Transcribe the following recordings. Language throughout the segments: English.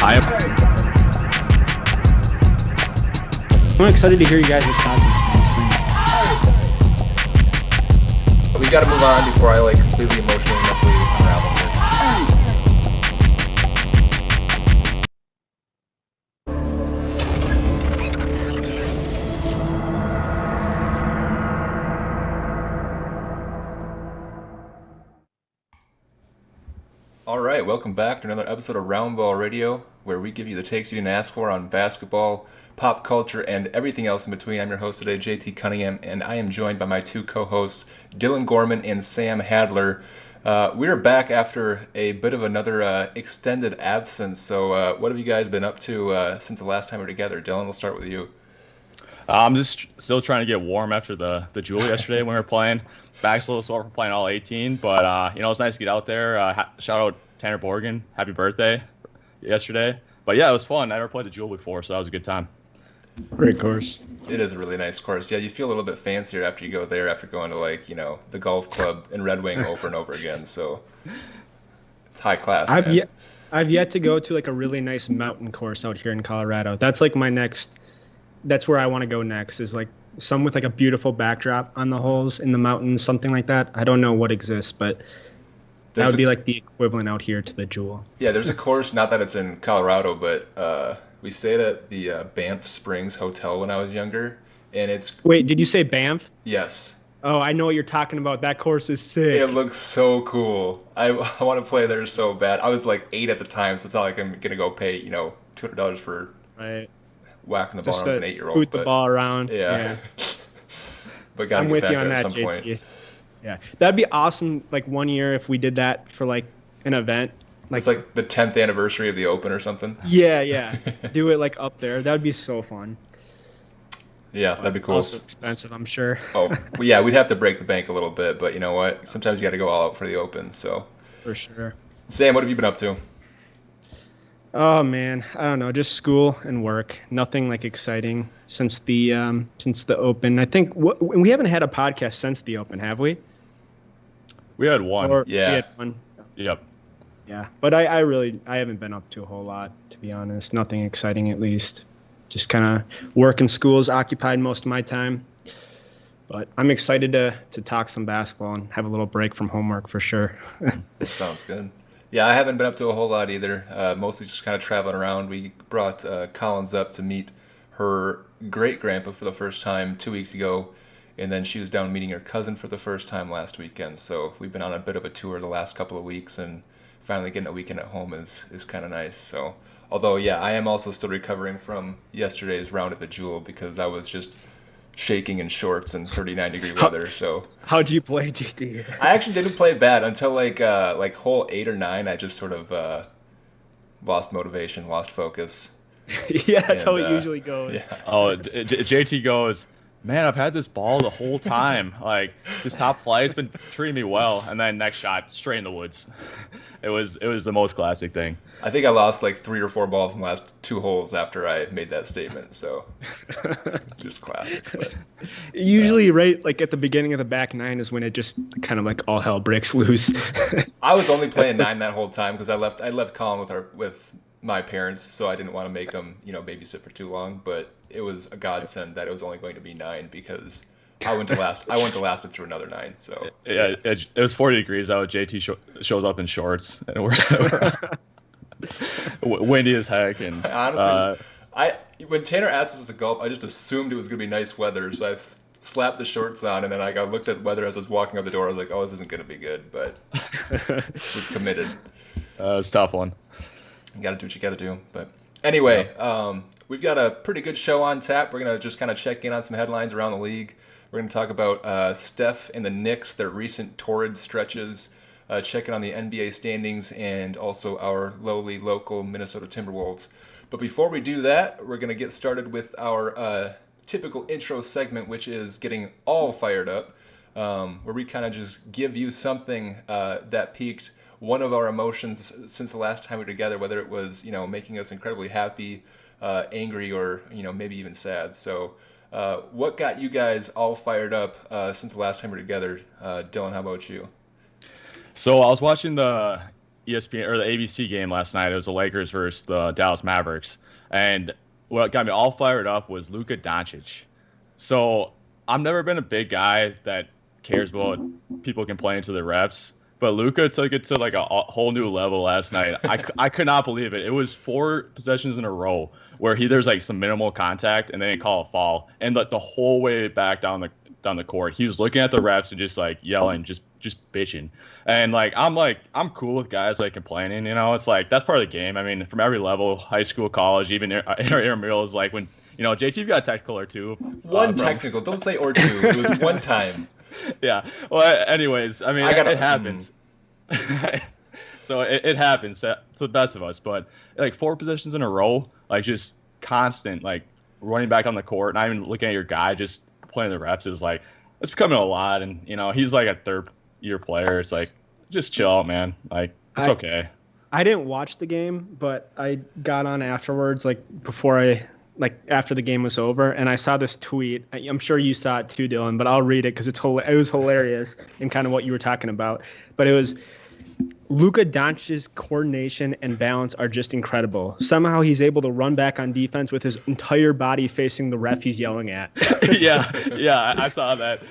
I'm excited to hear you guys' thoughts on some of these things. We got to move on before I completely emotionally and mentally unravel here. All right, welcome back to another episode of RoundballRadio, where we give you the takes you didn't ask for on basketball, pop culture, and everything else in between. I'm your host today, JT Cunningham, and I am joined by my two co-hosts, Dylan Gorman and Sam Hadler. We are back after a bit of another extended absence. So what have you guys been up to since the last time we were together? Dylan, we'll start with you. I'm just still trying to get warm after the Jewel yesterday when we were playing. Back's a little sore for playing all 18, but it's nice to get out there. Shout out Tanner Borgen, happy birthday yesterday. But yeah, it was fun. I never played the Jewel before, so that was a good time. Great course. It is a really nice course. Yeah, you feel a little bit fancier after you go there, after going to the golf club in Red Wing over and over again. So it's high class. I've yet to go to a really nice mountain course out here in Colorado. That's my next. That's where I want to go next. Is some with a beautiful backdrop on the holes in the mountains, something like that. I don't know what exists, but that would be the equivalent out here to the Jewel. Yeah, there's a course. Not that it's in Colorado, but we stayed at the Banff Springs Hotel when I was younger, and it's. Wait, did you say Banff? Yes. Oh, I know what you're talking about. That course is sick. It looks so cool. I want to play there so bad. I was 8 at the time, so it's not like I'm gonna go pay $200 for whacking the ball around as an 8-year-old. Boot the ball around. Yeah. But gotta I'm get with back you on there that, at some JT. point. Yeah, that'd be awesome. One year if we did that for an event. It's the 10th anniversary of the Open or something. Yeah. Do it up there. That'd be so fun. Yeah, that'd be cool. Also expensive, I'm sure. Well, yeah, we'd have to break the bank a little bit, but you know what? Sometimes you got to go all out for the Open. So. For sure. Sam, what have you been up to? Oh man, I don't know, just school and work. Nothing exciting since the Open. I think we haven't had a podcast since the Open, have we? We had one. We had one. Yep. Yeah, but I haven't been up to a whole lot, to be honest. Nothing exciting, at least. Just kind of work and school's occupied most of my time. But I'm excited to talk some basketball and have a little break from homework for sure. Sounds good. Yeah, I haven't been up to a whole lot either. Mostly just kind of traveling around. We brought Collins up to meet her great-grandpa for the first time 2 weeks ago, and then she was down meeting her cousin for the first time last weekend. So we've been on a bit of a tour the last couple of weeks, and finally getting a weekend at home is kind of nice. So, although, yeah, I am also still recovering from yesterday's round at the Jewel because I was just shaking in shorts in 39-degree weather. So how'd you play, JT? I actually didn't play bad until hole 8 or 9. I just sort of lost motivation, lost focus. Yeah, that's how it usually goes. Yeah. Oh, JT goes, man, I've had this ball the whole time. This top flight's been treating me well, and then next shot, straight in the woods. It was the most classic thing. I think I lost 3 or 4 balls in the last 2 holes after I made that statement. So just classic. But, usually, right, at the beginning of the back 9 is when it just kind of all hell breaks loose. I was only playing 9 that whole time because I left Colin with my parents, so I didn't want to make them babysit for too long. But it was a godsend that it was only going to be 9 because I went to last it through another 9. So yeah, it was 40 degrees out. JT shows up in shorts, and we're windy as heck. And honestly, when Tanner asked us to golf, I just assumed it was going to be nice weather, so I slapped the shorts on, and then I looked at the weather as I was walking out the door. I was like, oh, this isn't going to be good, but we've committed. It's a tough one. You got to do what you got to do. But anyway, we've got a pretty good show on tap. We're going to just kind of check in on some headlines around the league. We're going to talk about Steph and the Knicks, their recent torrid stretches, check in on the NBA standings, and also our lowly local Minnesota Timberwolves. But before we do that, we're going to get started with our typical intro segment, which is getting all fired up, where we kind of just give you something that piqued one of our emotions since the last time we were together, whether it was making us incredibly happy, angry, or maybe even sad. So what got you guys all fired up since the last time we were together? Dylan, how about you? So I was watching the ESPN or the ABC game last night. It was the Lakers versus the Dallas Mavericks, and what got me all fired up was Luka Doncic. So I've never been a big guy that cares about people complaining to the refs, but Luka took it to like a whole new level last night. I could not believe it. It was 4 possessions in a row where there's like some minimal contact and then they call a foul, and the whole way back down the court, he was looking at the refs and just like yelling, just bitching. And I'm cool with guys like complaining, it's like that's part of the game. I mean, from every level, high school, college, even intramural is like when JT got a technical or two. One technical, don't say or two. It was one time. Yeah. Well, anyways, I mean, it happens. So it happens to the best of us. But like 4 possessions in a row, like just constant, like running back on the court, not even looking at your guy, just playing the refs is like it's becoming a lot. And he's like a 3rd-year player. It's like just chill out, man. Like it's okay. I didn't watch the game, but I got on afterwards, after the game was over, and I saw this tweet. I'm sure you saw it too, Dylan, but I'll read it because it was hilarious and kind of what you were talking about. But it was Luka Doncic's coordination and balance are just incredible. Somehow he's able to run back on defense with his entire body facing the ref he's yelling at. yeah, I saw that.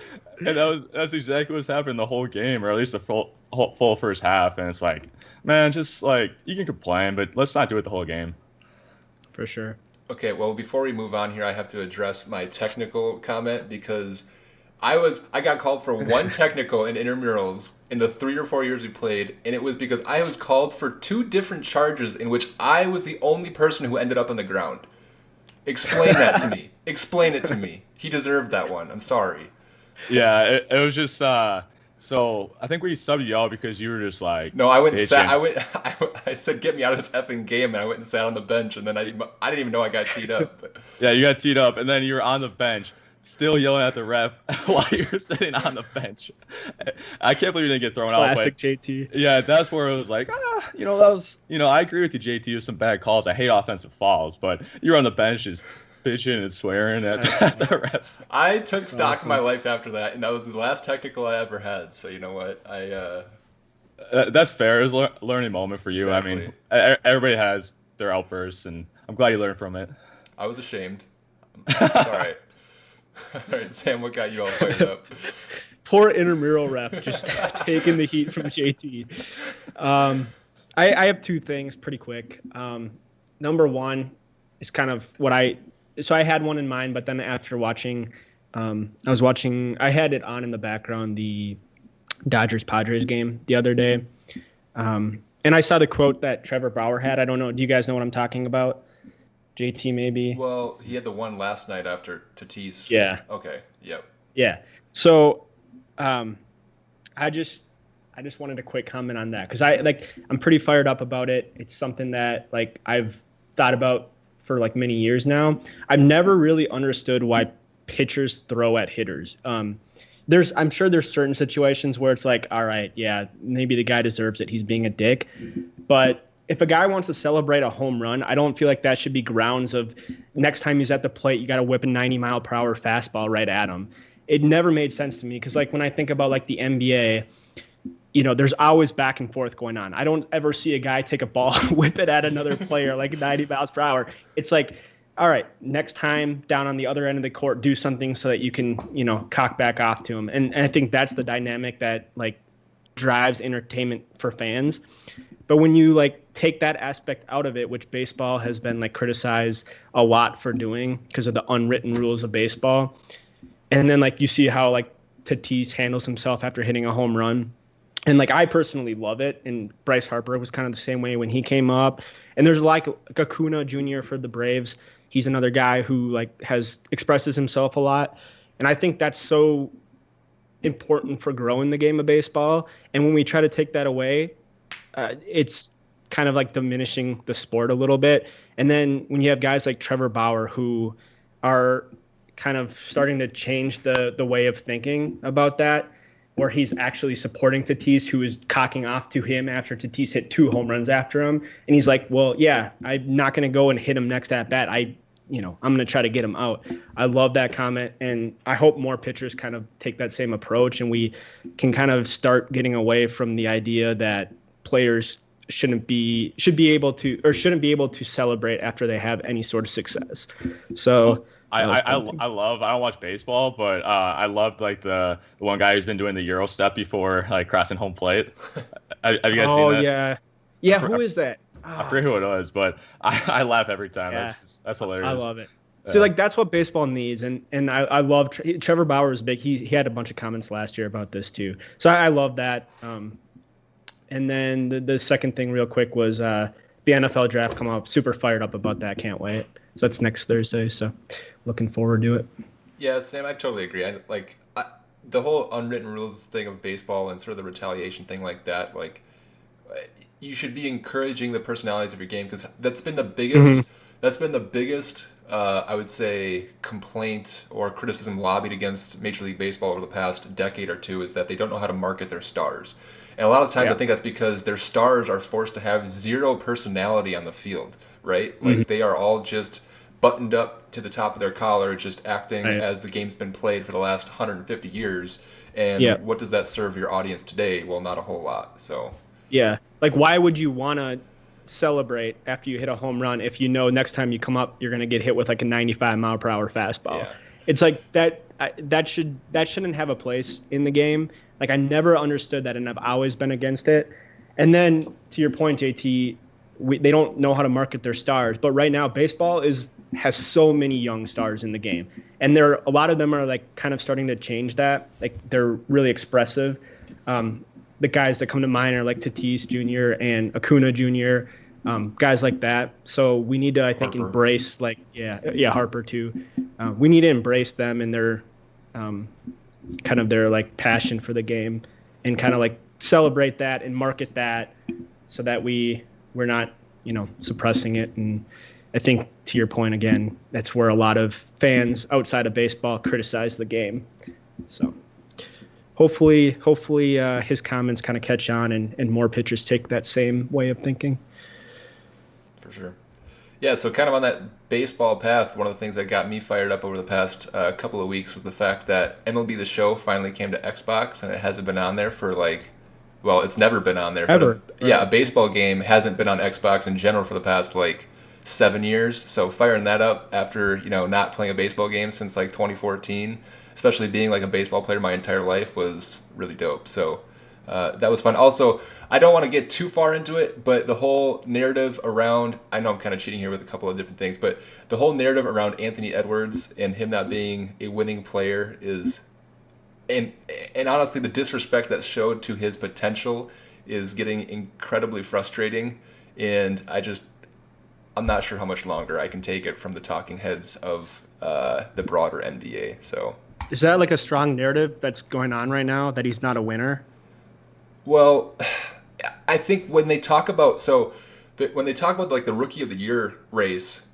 And that's exactly what's happened the whole game, or at least the full first half. And it's like, man, just like you can complain, but let's not do it the whole game. For sure. Okay, well, before we move on here, I have to address my technical comment because I got called for 1 technical in intramurals in the 3 or 4 years we played, and it was because I was called for 2 different charges in which I was the only person who ended up on the ground. Explain that to me. Explain it to me. He deserved that one. I'm sorry. Yeah, it was just so I think we subbed you out because you were just like no. I went and sat. I said get me out of this effing game, and I went and sat on the bench, and then I didn't even know I got teed up. Yeah, you got teed up, and then you were on the bench, still yelling at the ref while you were sitting on the bench. I can't believe you didn't get thrown out. Classic JT. Yeah, that's where it was like, that was, I agree with you, JT, with some bad calls. I hate offensive fouls, but you're on the bench just bitching and swearing at the refs. I took stock of my life after that, and that was the last technical I ever had. So you know what, that's fair. It was a learning moment for you. Exactly. I mean, everybody has their outbursts, and I'm glad you learned from it. I was ashamed. It's all right. All right, Sam, what got you all fired up? Poor intramural ref just taking the heat from JT. I have 2 things pretty quick. Number 1 is kind of what I had one in mind, but then after watching, I had it on in the background, the Dodgers-Padres game the other day. And I saw the quote that Trevor Bauer had. I don't know. Do you guys know what I'm talking about? JT maybe? Well, he had the one last night after Tatis. Yeah. Okay. Yep. Yeah. So I just wanted a quick comment on that because I'm pretty fired up about it. It's something that I've thought about for many years now. I've never really understood why pitchers throw at hitters. I'm sure there's certain situations where it's like, all right, yeah, maybe the guy deserves it. He's being a dick. But if a guy wants to celebrate a home run, I don't feel like that should be grounds of next time he's at the plate, you got to whip a 90-mile-per-hour fastball right at him. It never made sense to me because when I think about the NBA, there's always back and forth going on. I don't ever see a guy take a ball, whip it at another player 90 miles per hour. It's like, all right, next time down on the other end of the court, do something so that you can, cock back off to him. And I think that's the dynamic that drives entertainment for fans. But when you take that aspect out of it, which baseball has been criticized a lot for doing because of the unwritten rules of baseball, and then you see how Tatis handles himself after hitting a home run. And I personally love it. And Bryce Harper was kind of the same way when he came up. And there's Acuna Jr. for the Braves. He's another guy who expresses himself a lot. And I think that's so important for growing the game of baseball. And when we try to take that away, it's kind of diminishing the sport a little bit. And then when you have guys like Trevor Bauer who are kind of starting to change the way of thinking about that, where he's actually supporting Tatis, who is cocking off to him after Tatis hit 2 home runs after him. And he's like, well, yeah, I'm not going to go and hit him next at bat. I'm going to try to get him out. I love that comment. And I hope more pitchers kind of take that same approach and we can kind of start getting away from the idea that players shouldn't be able to celebrate after they have any sort of success. So I don't watch baseball, but I loved like the one guy who's been doing the Euro step before like crossing home plate. Have you guys seen that? Yeah. Who is that? I forget who it was, but I laugh every time. Yeah. That's hilarious. I love it. So like that's what baseball needs, and I love Trevor Bauer is big. He had a bunch of comments last year about this too. So I love that. And then the second thing, real quick, was the NFL draft come up. Super fired up about that. Can't wait. So that's next Thursday. So looking forward to it. Yeah, Sam, I totally agree. The whole unwritten rules thing of baseball and sort of the retaliation thing like that. Like, you should be encouraging the personalities of your game, because that's been the biggest. Mm-hmm. That's been the biggest. I would say complaint or criticism lobbied against Major League Baseball over the past decade or two is that they don't know how to market their stars. And a lot of times I think that's because their stars are forced to have zero personality on the field, right? Like they are all just buttoned up to the top of their collar, just acting as the game's been played for the last 150 years. And what does that serve your audience today? Well, not a whole lot. So yeah, like why would you want to celebrate after you hit a home run if you know next time you come up you're going to get hit with like a 95-mile-per-hour fastball? Yeah. It's like that shouldn't have a place in the game. Like I never understood that, and I've always been against it. And then to your point, JT, they don't know how to market their stars. But right now, baseball has so many young stars in the game, and a lot of them are like kind of starting to change that. Like they're really expressive. The guys that come to mind are like Tatis Jr. and Acuna Jr., guys like that. So we need to, I think, embrace Harper too. We need to embrace them and their kind of their like passion for the game, and kind of like celebrate that and market that, so that we're not suppressing it. And I think to your point again, that's where a lot of fans outside of baseball criticize the game. So hopefully his comments kind of catch on and more pitchers take that same way of thinking. For sure. Yeah, so kind of on that baseball path, one of the things that got me fired up over the past couple of weeks was the fact that MLB The Show finally came to Xbox, and it hasn't been on there for it's never been on there. Ever. But a baseball game hasn't been on Xbox in general for the past 7 years. So firing that up after not playing a baseball game since 2014, especially being a baseball player my entire life, was really dope. So that was fun. Also, I don't want to get too far into it, but the whole narrative around, I know I'm kind of cheating here with a couple of different things, but the whole narrative around Anthony Edwards and him not being a winning player is, and honestly, the disrespect that's showed to his potential is getting incredibly frustrating. And I'm not sure how much longer I can take it from the talking heads of the broader NBA. So is that a strong narrative that's going on right now, that he's not a winner? Well, I think when they talk about the Rookie of the Year race,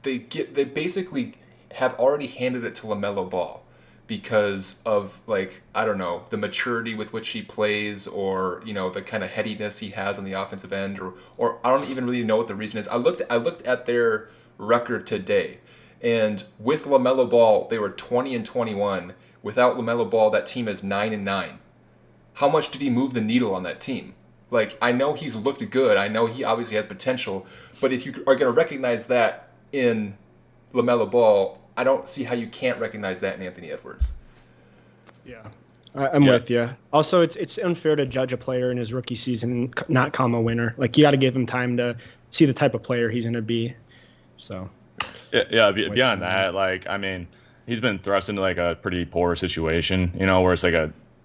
they basically have already handed it to LaMelo Ball because of the maturity with which he plays, or the kind of headiness he has on the offensive end, or I don't even really know what the reason is. I looked at their record today, and with LaMelo Ball they were 20-21. Without LaMelo Ball, that team is 9-9. How much did he move the needle on that team? I know he's looked good. I know he obviously has potential. But if you are going to recognize that in LaMelo Ball, I don't see how you can't recognize that in Anthony Edwards. Yeah, I'm with you. Also, it's unfair to judge a player in his rookie season and not call him a winner. You got to give him time to see the type of player he's going to be. So. Yeah. Beyond that, he's been thrust into a pretty poor situation, where it's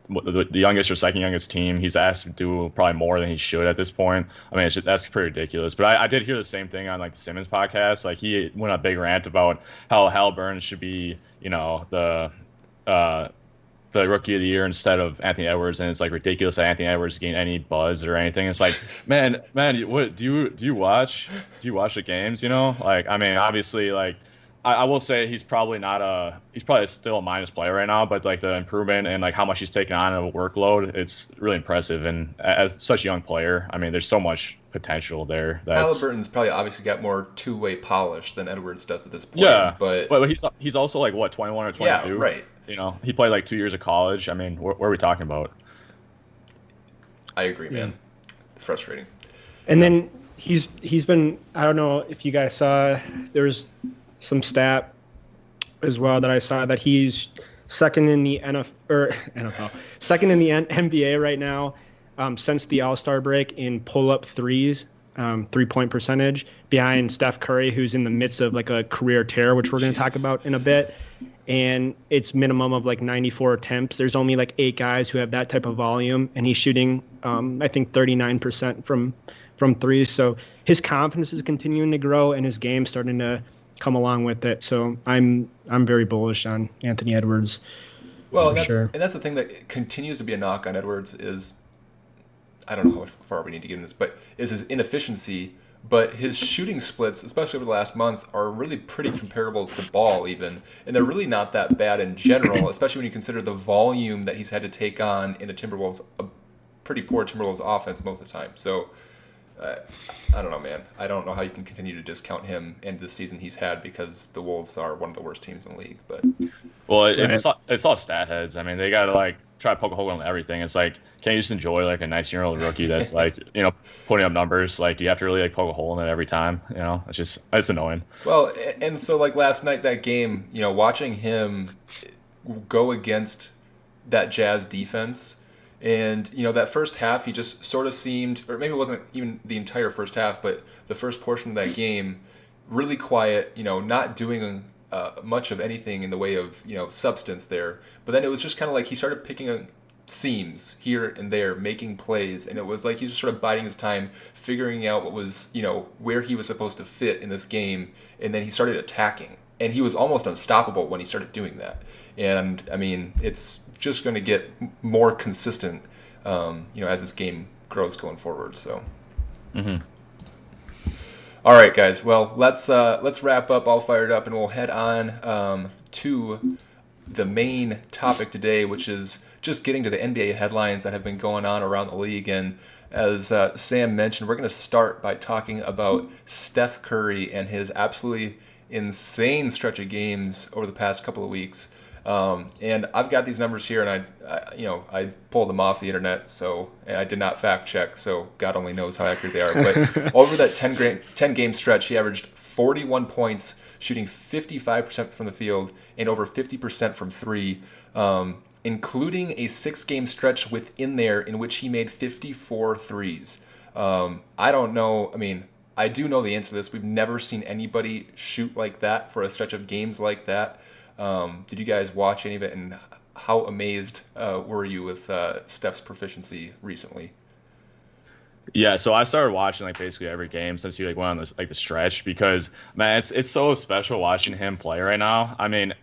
the youngest or second youngest team. He's asked to do probably more than he should at this point. That's pretty ridiculous. But I did hear the same thing on the Simmons podcast. He went on a big rant about how Halliburton should be, the Rookie of the Year instead of Anthony Edwards, and it's ridiculous that Anthony Edwards gained any buzz or anything. It's man, what do you watch the games? Obviously I will say he's probably still a minus player right now, but the improvement and how much he's taken on of a workload, it's really impressive. And as such a young player, there's so much potential there. Halliburton's probably obviously got more two-way polish than Edwards does at this point. Yeah, but he's also 21 or 22. Yeah, right. He played 2 years of college. What are we talking about? I agree, man. It's frustrating. And then he's been, I don't know if you guys saw, there's some stat as well that I saw that he's second in the NFL, second in the NBA right now since the All-Star break in pull-up threes, 3-point percentage, behind Steph Curry, who's in the midst of like a career tear, which we're going to talk about in a bit. And it's minimum of like 94 attempts. There's only like 8 guys who have that type of volume, and he's shooting, I think, 39% from threes. So his confidence is continuing to grow, and his game's starting to come along with it. So I'm very bullish on Anthony Edwards. Well, and that's the thing that continues to be a knock on Edwards is, I don't know how far we need to get in this, but is his inefficiency. But his shooting splits, especially over the last month, are really pretty comparable to Ball even. And they're really not that bad in general, especially when you consider the volume that he's had to take on in a pretty poor Timberwolves offense most of the time. So, I don't know, man. I don't know how you can continue to discount him and the season he's had, because the Wolves are one of the worst teams in the league. But well, it's all stat heads. I mean, they got to like try to poke a hole in everything. It's like, can't you just enjoy like a 19-year-old rookie that's like, putting up numbers? Like, you have to really like poke a hole in it every time. It's annoying. Well, and so like last night, that game, watching him go against that Jazz defense, and that first half, he just sort of seemed, or maybe it wasn't even the entire first half, but the first portion of that game, really quiet, not doing much of anything in the way of substance there. But then it was just kind of like he started picking seams here and there, making plays, and it was like he was just sort of biding his time, figuring out what was where he was supposed to fit in this game, and then he started attacking, and he was almost unstoppable when he started doing that. And I mean, it's just going to get more consistent as this game grows going forward. So All right, guys, well, let's wrap up all fired up, and we'll head on to the main topic today, which is just getting to the NBA headlines that have been going on around the league. And as Sam mentioned, we're going to start by talking about Steph Curry and his absolutely insane stretch of games over the past couple of weeks. And I've got these numbers here, and I pulled them off the internet, and I did not fact check, so God only knows how accurate they are. But over that 10 game stretch, he averaged 41 points, shooting 55% from the field and over 50% from three, including a 6-game stretch within there in which he made 54 threes. I don't know. I mean, I do know the answer to this. We've never seen anybody shoot like that for a stretch of games like that. Did you guys watch any of it, and how amazed were you with Steph's proficiency recently? Yeah, so I started watching like basically every game since he like went on this the stretch, because man, it's so special watching him play right now. I mean,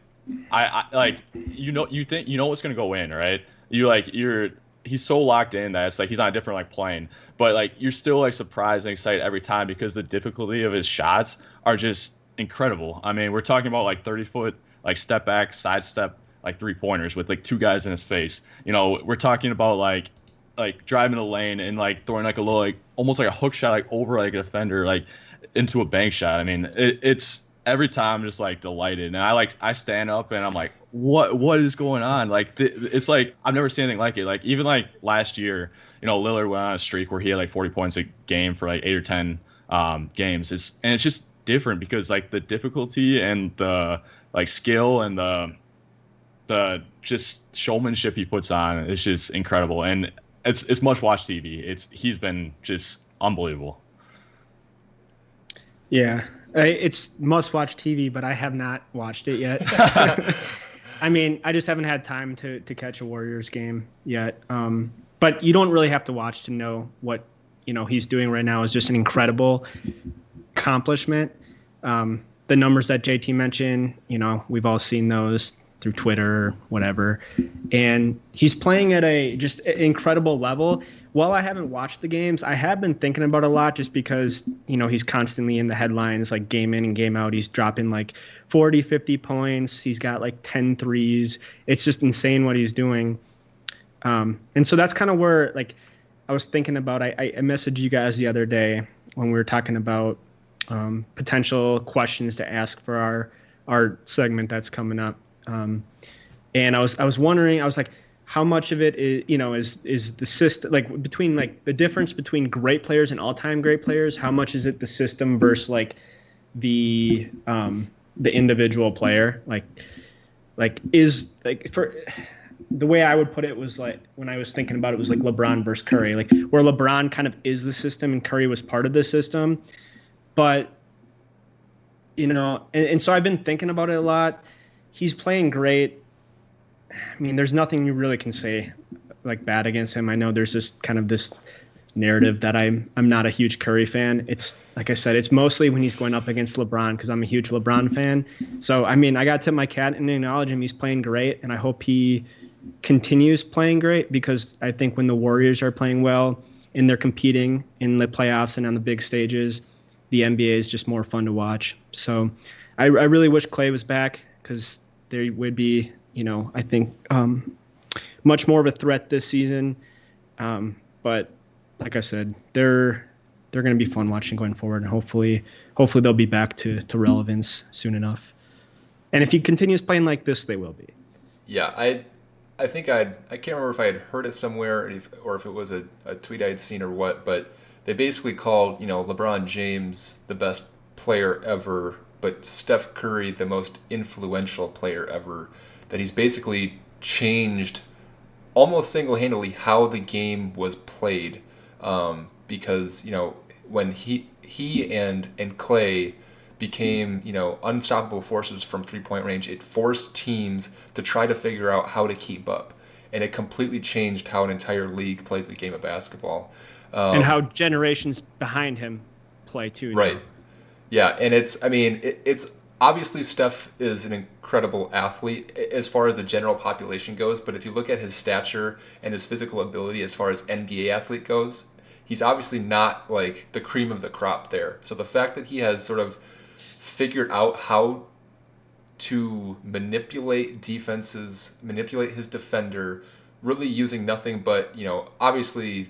I like you think what's gonna go in, right? He's so locked in that it's like he's on a different like plane, but like you're still like surprised and excited every time because the difficulty of his shots are just incredible. I mean, we're talking about like 30-foot like step back, side step, like 3-pointers with like 2 guys in his face. We're talking about like driving the lane and like throwing like a little like almost like a hook shot like over like a defender like into a bank shot. I mean, it's every time I'm just like delighted, and I stand up and I'm like, what is going on? Like it's like I've never seen anything like it. Like even like last year, Lillard went on a streak where he had like 40 points a game for like 8 or 10 games. It's just different because like the difficulty and the like skill and the just showmanship he puts on is just incredible, and it's must watch TV. He's been just unbelievable. Yeah, it's must watch TV, but I have not watched it yet. I mean, I just haven't had time to catch a Warriors game yet. But you don't really have to watch to know what he's doing right now is just an incredible accomplishment. The numbers that JT mentioned, we've all seen those through Twitter, or whatever. And he's playing at a just incredible level. While I haven't watched the games, I have been thinking about it a lot just because, he's constantly in the headlines, like game in and game out. He's dropping like 40, 50 points. He's got like 10 threes. It's just insane what he's doing. And so that's kind of where like I was thinking about. I messaged you guys the other day when we were talking about potential questions to ask for our segment that's coming up. And I was wondering, I was like, how much of it is the system, like between like the difference between great players and all-time great players. How much is it the system versus like the individual player? Like is like for the way I would put it was like when I was thinking about it was like LeBron versus Curry, like where LeBron kind of is the system and Curry was part of the system. But and so I've been thinking about it a lot. He's playing great. I mean, there's nothing you really can say like bad against him. I know there's this kind of this narrative that I'm not a huge Curry fan. It's like I said, it's mostly when he's going up against LeBron because I'm a huge LeBron fan. So I mean, I got to tip my hat and acknowledge him. He's playing great, and I hope he continues playing great because I think when the Warriors are playing well and they're competing in the playoffs and on the big stages, the NBA is just more fun to watch. So I really wish Klay was back because there would be, I think much more of a threat this season. But like I said, they're going to be fun watching going forward, and hopefully they'll be back to relevance soon enough. And if he continues playing like this, they will be. Yeah, I think I can't remember if I had heard it somewhere or if it was a tweet I had seen or what, but they basically called, LeBron James the best player ever, but Steph Curry the most influential player ever, that he's basically changed almost single-handedly how the game was played, because, when he and Klay became, unstoppable forces from three-point range, it forced teams to try to figure out how to keep up. And it completely changed how an entire league plays the game of basketball. And how generations behind him play too. Right. Now. Yeah, and it's obviously Steph is an incredible athlete as far as the general population goes, but if you look at his stature and his physical ability as far as NBA athlete goes, he's obviously not like the cream of the crop there. So the fact that he has sort of figured out how to manipulate defenses, manipulate his defender, really using nothing but, obviously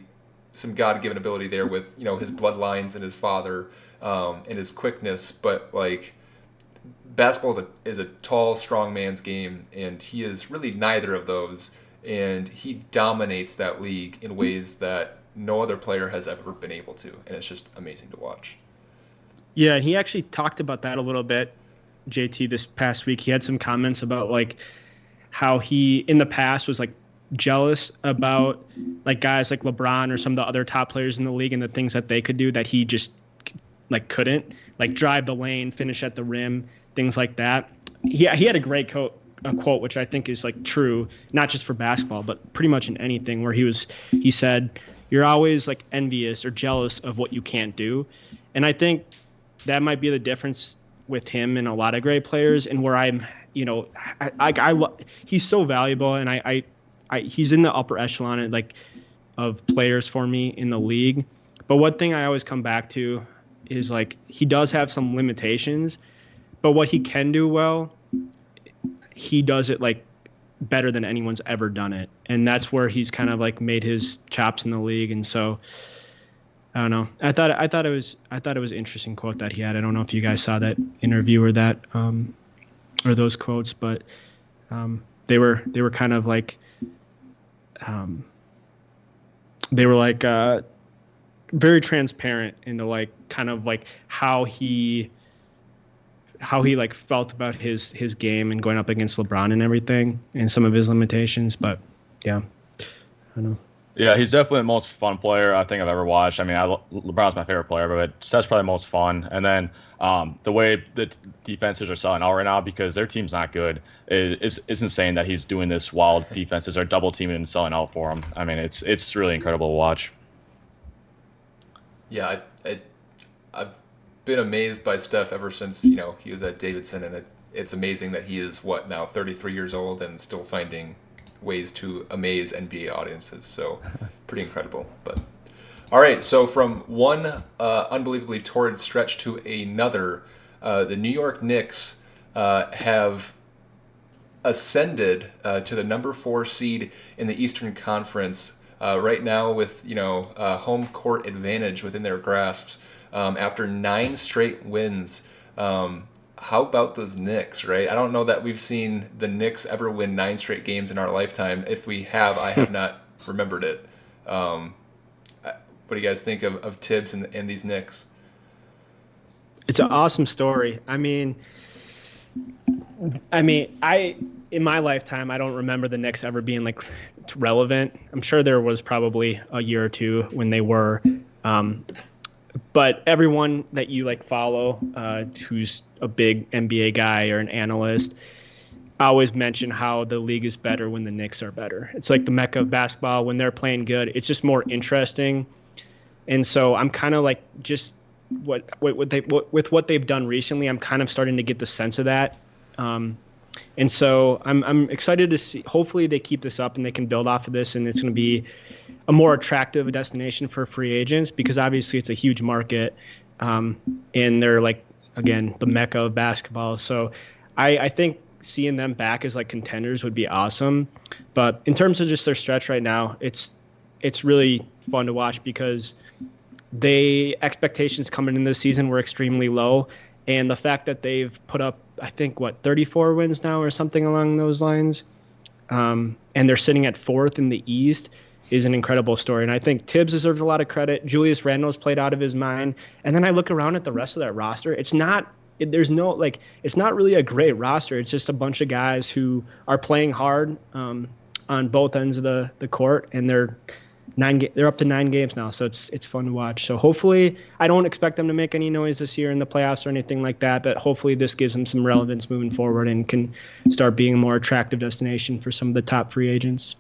some God-given ability there with, his bloodlines and his father, and his quickness, but like basketball is a tall, strong man's game, and he is really neither of those, and he dominates that league in ways that no other player has ever been able to, and it's just amazing to watch. Yeah, and he actually talked about that a little bit, JT, this past week. He had some comments about like how he in the past was like jealous about like guys like LeBron or some of the other top players in the league and the things that they could do that he just like couldn't, like drive the lane, finish at the rim, things like that. He had a great quote, which I think is like true, not just for basketball, but pretty much in anything, where he said, you're always like envious or jealous of what you can't do. And I think that might be the difference with him and a lot of great players, and where I'm, he's so valuable, and I he's in the upper echelon like of players for me in the league. But one thing I always come back to is like he does have some limitations, but what he can do well, he does it like better than anyone's ever done it, and that's where he's kind of like made his chops in the league. And so I don't know. I thought it was an interesting quote that he had. I don't know if you guys saw that interview or that or those quotes, but they were kind of like they were like very transparent into like kind of like how he like felt about his game and going up against LeBron and everything and some of his limitations. But yeah, I don't know. Yeah, he's definitely the most fun player I think I've ever watched. I mean, LeBron's my favorite player, but Steph's probably the most fun. And then the way the defenses are selling out right now, because their team's not good, is insane that he's doing this while defenses are double teaming and selling out for him. I mean, it's really incredible to watch. Yeah, I've been amazed by Steph ever since he was at Davidson, and it's amazing that he is now 33 years old and still finding ways to amaze NBA audiences. So pretty incredible. But all right, so from one unbelievably torrid stretch to another, the New York Knicks have ascended to the number 4 seed in the Eastern Conference right now with home court advantage within their grasps after 9 straight wins. How how about those Knicks, right? I don't know that we've seen the Knicks ever win 9 straight games in our lifetime. If we have, I have not remembered it. What do you guys think of Tibbs and these Knicks? It's an awesome story. I mean, in my lifetime, I don't remember the Knicks ever being like relevant. I'm sure there was probably a year or two when they were, but everyone that you like follow, who's a big NBA guy or an analyst, always mention how the league is better when the Knicks are better. It's like the mecca of basketball. When they're playing good, it's just more interesting. And so I'm kind of like just with what they've done recently, I'm kind of starting to get the sense of that. And so I'm excited to see. Hopefully they keep this up and they can build off of this, and it's going to be a more attractive destination for free agents, because obviously it's a huge market, and they're like, again, the mecca of basketball. So I think seeing them back as like contenders would be awesome. But in terms of just their stretch right now, it's really fun to watch, because expectations coming into the season were extremely low. And the fact that they've put up, I think, 34 wins now or something along those lines, and they're sitting at 4th in the East, is an incredible story. And I think Tibbs deserves a lot of credit. Julius Randle's played out of his mind. And then I look around at the rest of that roster. It's not really a great roster. It's just a bunch of guys who are playing hard on both ends of the court, and they're up to 9 games now, so it's fun to watch. So hopefully, I don't expect them to make any noise this year in the playoffs or anything like that, but hopefully this gives them some relevance moving forward and can start being a more attractive destination for some of the top free agents.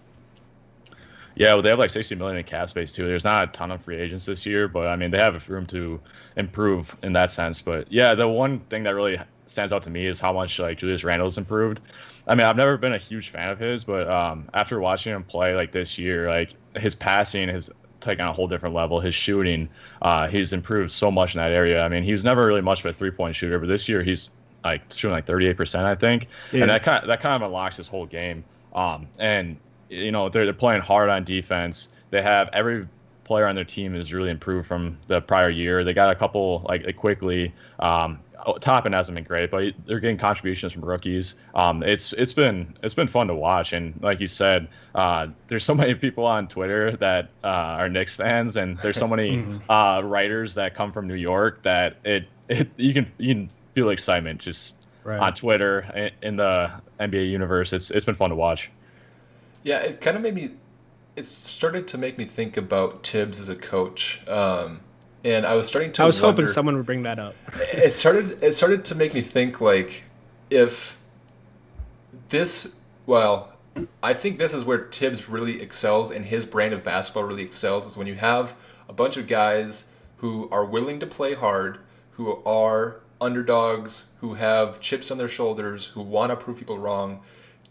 Yeah, well, they have like $60 million in cap space too. There's not a ton of free agents this year, but I mean they have room to improve in that sense. But yeah, the one thing that really stands out to me is how much like Julius Randle's improved. I mean, I've never been a huge fan of his, but after watching him play like this year, like his passing has taken a whole different level. His shooting, he's improved so much in that area. I mean, he was never really much of a 3-point shooter, but this year he's like shooting like 38%, I think, and that kind of unlocks his whole game. And you know, they're playing hard on defense. They have every player on their team is really improved from the prior year. They got a couple like quickly. Toppin hasn't been great, but they're getting contributions from rookies. It's been fun to watch, and like you said, there's so many people on Twitter that are Knicks fans, and there's so many writers that come from New York that you can feel excitement just on Twitter in the NBA universe. It's been fun to watch. Yeah, it kind of it started to make me think about Tibbs as a coach. And I was starting to hoping someone would bring that up. It started to make me think, like, if this, well, I think this is where Tibbs really excels and his brand of basketball really excels, is when you have a bunch of guys who are willing to play hard, who are underdogs, who have chips on their shoulders, who want to prove people wrong.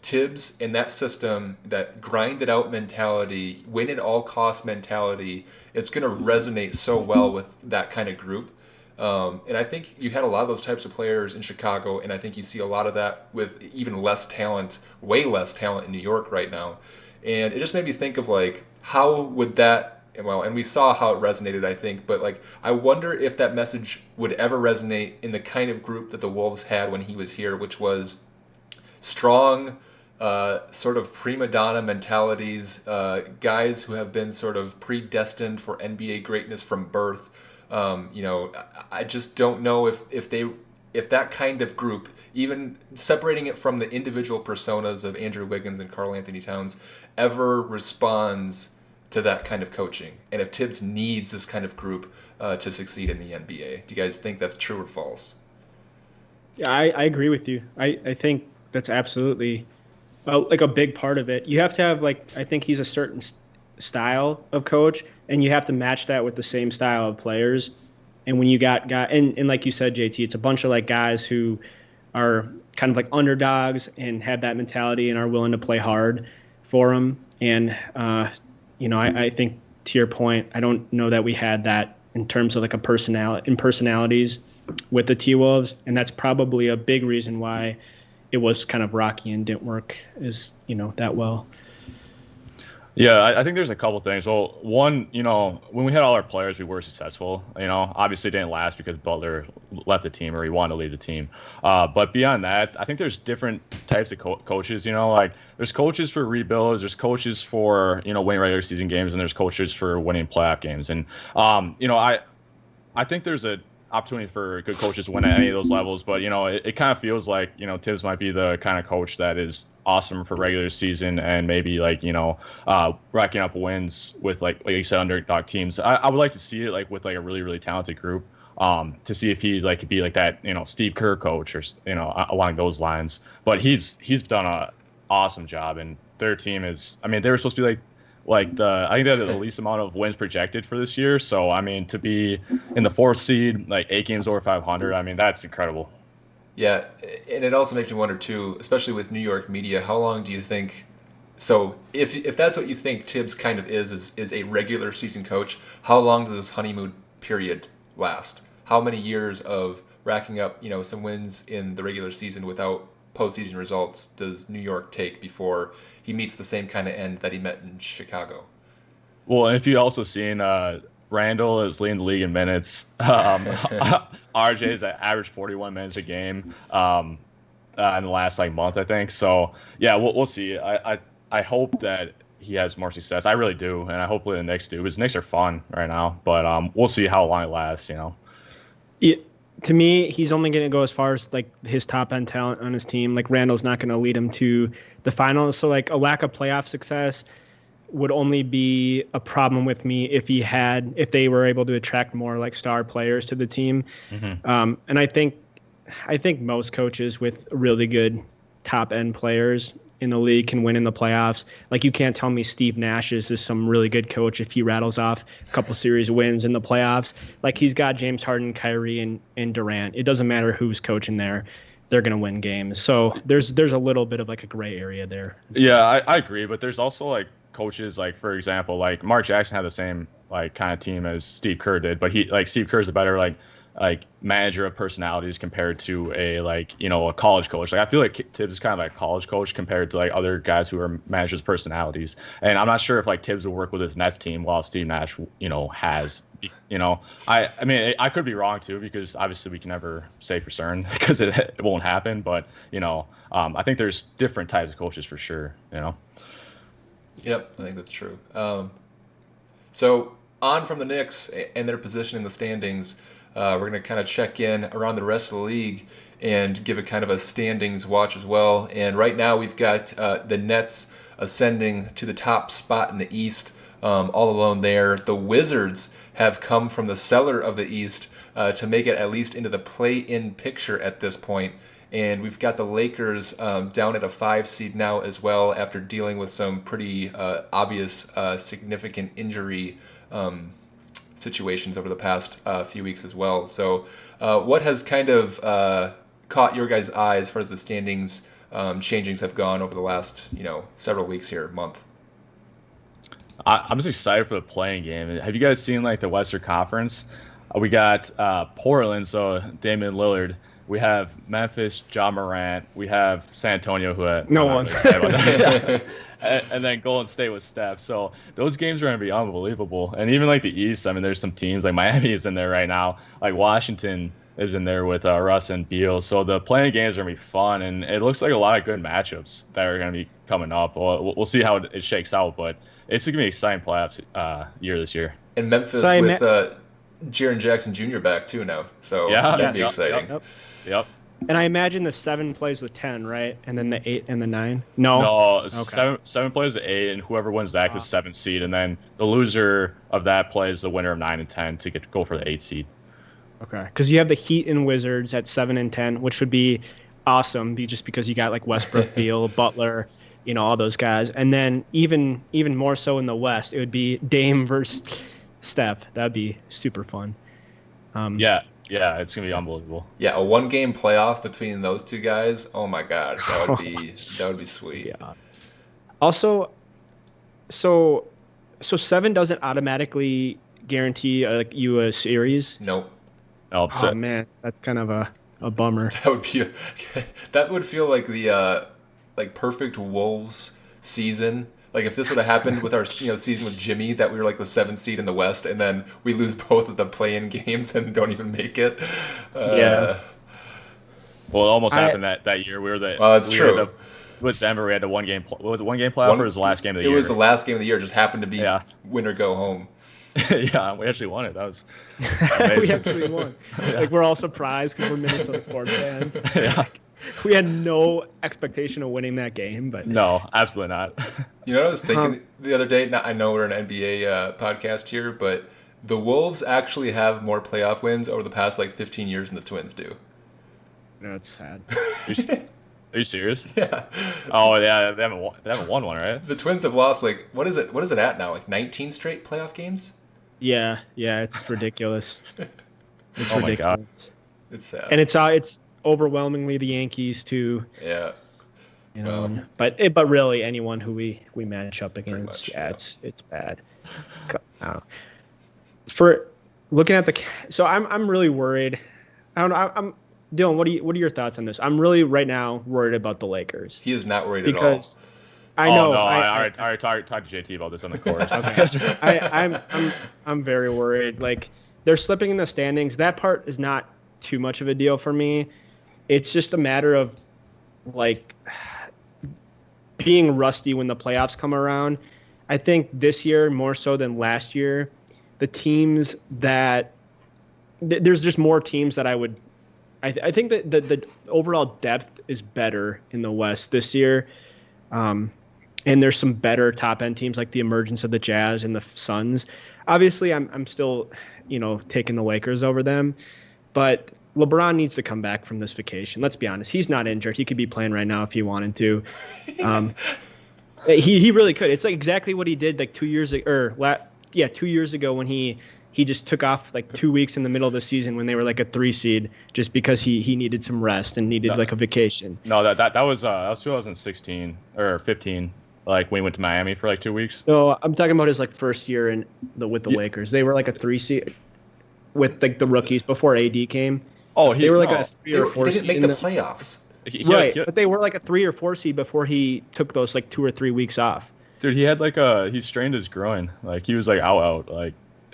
Tibbs in that system, that grind it out mentality, win at all cost mentality, it's going to resonate so well with that kind of group. And I think you had a lot of those types of players in Chicago, and I think you see a lot of that with even less talent, way less talent in New York right now. And it just made me think of, like, how would that, well, and we saw how it resonated, I think, but, like, I wonder if that message would ever resonate in the kind of group that the Wolves had when he was here, which was strong, sort of prima donna mentalities, guys who have been sort of predestined for NBA greatness from birth. I just don't know if that kind of group, even separating it from the individual personas of Andrew Wiggins and Karl Anthony Towns, ever responds to that kind of coaching. And if Tibbs needs this kind of group to succeed in the NBA. Do you guys think that's true or false? Yeah, I agree with you. I think that's absolutely like a big part of it. You have to have, like, I think he's a certain style of coach, and you have to match that with the same style of players. And when you got guys, and like you said, JT, it's a bunch of like guys who are kind of like underdogs and have that mentality and are willing to play hard for them. And I think, to your point, I don't know that we had that in terms of like personalities with the T-Wolves, and that's probably a big reason why it was kind of rocky and didn't work that well. Yeah, I think there's a couple things. Well, one, when we had all our players, we were successful. Obviously it didn't last because Butler left the team or he wanted to leave the team. But beyond that, I think there's different types of coaches. Like there's coaches for rebuilds, there's coaches for winning regular season games, and there's coaches for winning playoff games. And I think there's an opportunity for good coaches to win at any of those levels, but it kind of feels like Tibbs might be the kind of coach that is awesome for regular season and maybe racking up wins with like you said underdog teams. I would like to see it like with like a really really talented group to see if he like could be like that Steve Kerr coach or along those lines. But he's done a awesome job, and their team is. I mean, they were supposed to be I think they had the least amount of wins projected for this year. So I mean, to be in the 4th seed, like 8 games over 500, I mean that's incredible. Yeah, and it also makes me wonder too, especially with New York media, how long do you think? So if that's what you think Tibbs kind of is a regular season coach, how long does this honeymoon period last? How many years of racking up some wins in the regular season without postseason results does New York take before he meets the same kind of end that he met in Chicago? Well, and if you also seen Randall is leading the league in minutes. RJ is at average 41 minutes a game in the last month, I think. So yeah, we'll see. I hope that he has more success. I really do, and I hope the Knicks do, because Knicks are fun right now. But we'll see how long it lasts. To me, he's only going to go as far as his top end talent on his team. Like Randall's not going to lead him to the finals. So a lack of playoff success would only be a problem with me if they were able to attract more star players to the team. Mm-hmm. And I think most coaches with really good top end players in the league can win in the playoffs. You can't tell me Steve Nash is some really good coach if he rattles off a couple series wins in the playoffs. He's got James Harden, Kyrie, and Durant. It doesn't matter who's coaching there. They're going to win games. So there's a little bit of a gray area there. Yeah, I agree. But there's also coaches, for example, Mark Jackson had the same kind of team as Steve Kerr did, but Steve Kerr is a better manager of personalities compared to a college coach. I feel like Tibbs is kind of a college coach compared to other guys who are managers of personalities. And I'm not sure if Tibbs will work with his Nets team while Steve Nash has. I mean I could be wrong too, because obviously we can never say for certain because it won't happen. But I think there's different types of coaches for sure. Yep, I think that's true. So on from the Knicks and their position in the standings, we're going to kind of check in around the rest of the league and give a kind of a standings watch as well. And right now we've got the Nets ascending to the top spot in the East, all alone there. The Wizards have come from the cellar of the East to make it at least into the play-in picture at this point. And we've got the Lakers down at a 5 seed now as well, after dealing with some pretty obvious significant injury situations over the past few weeks as well. So what has kind of caught your guys' eye as far as the standings changings have gone over the last several weeks here, month? I'm just excited for the playing game. Have you guys seen the Western Conference? We got Portland, so Damian Lillard. We have Memphis, Ja Morant. We have San Antonio, who no one. And then Golden State with Steph. So those games are going to be unbelievable. And even the East, I mean, there's some teams Miami is in there right now. Washington is in there with Russ and Beal. So the playing games are going to be fun, and it looks like a lot of good matchups that are going to be coming up. We'll see how it shakes out, but it's going to be an exciting playoffs year this year. And Memphis with Jaren Jackson Jr. back too now. So that'd be exciting. Yep. And I imagine the 7 plays with 10, right? And then the 8 and the 9? No, okay. Seven plays with 8, and whoever wins that is 7th seed. And then the loser of that plays the winner of 9 and 10 to go for the 8 seed. Okay, because you have the Heat and Wizards at 7 and 10, which would be awesome, just because you got Westbrook, Beal, Butler, all those guys. And then even more so in the West, it would be Dame versus Steph. That'd be super fun. Yeah, it's gonna be unbelievable. Yeah, a 1-game playoff between those two guys. Oh my God, that would be sweet. Yeah. Also, so 7 doesn't automatically guarantee you a series. Nope. Oh man, that's kind of a bummer. That would feel like the perfect Wolves season Like if this would have happened with our season with Jimmy, that we were like the 7th seed in the West, and then we lose both of the play-in games and don't even make it. Yeah. Well, it almost happened that year. We were the. It's true. With Denver, we had the one game. Was it one game playoff or was it the last game of the year? It was the last game of the year. It just happened to be win or go home. Yeah, we actually won it. That was amazing. We actually won. Yeah. Like we're all surprised because we're Minnesota sports fans. Yeah. We had no expectation of winning that game, but no, absolutely not. You know what I was thinking the other day? I know we're an NBA podcast here, but the Wolves actually have more playoff wins over the past 15 years than the Twins do. No, it's sad. Are you serious? Yeah. Oh yeah, they haven't won one, right? The Twins have lost what is it at now? 19 straight playoff games? Yeah, it's ridiculous. It's ridiculous. My God. It's sad. And it's overwhelmingly the Yankees too. Yeah. But really anyone who we match up against, it's bad. For looking at so I'm really worried. I don't know. Dylan, what are your thoughts on this? I'm really right now worried about the Lakers. He is not worried at all. Because I know. No, I already talked to JT about this on the course. I'm very worried. Like they're slipping in the standings. That part is not too much of a deal for me. It's just a matter of being rusty when the playoffs come around. I think this year more so than last year, the teams that there's just more teams that I think that the overall depth is better in the West this year. And there's some better top-end teams like the emergence of the Jazz and the Suns. Obviously, I'm still, taking the Lakers over them. But LeBron needs to come back from this vacation. Let's be honest. He's not injured. He could be playing right now if he wanted to. He really could. It's exactly what he did 2 years ago. 2 years ago when he just took off 2 weeks in the middle of the season when they were a 3 seed just because he needed some rest and needed a vacation. No, that was 2016 or 15. When we went to Miami for 2 weeks. No, I'm talking about his first year with the Lakers. They were a 3 seed with the rookies before AD came. Oh, they were a 3 or 4 seed. They didn't make the playoffs. But they were a 3 or 4 seed before he took those 2 or 3 weeks off. Dude, he had he strained his groin. He was out.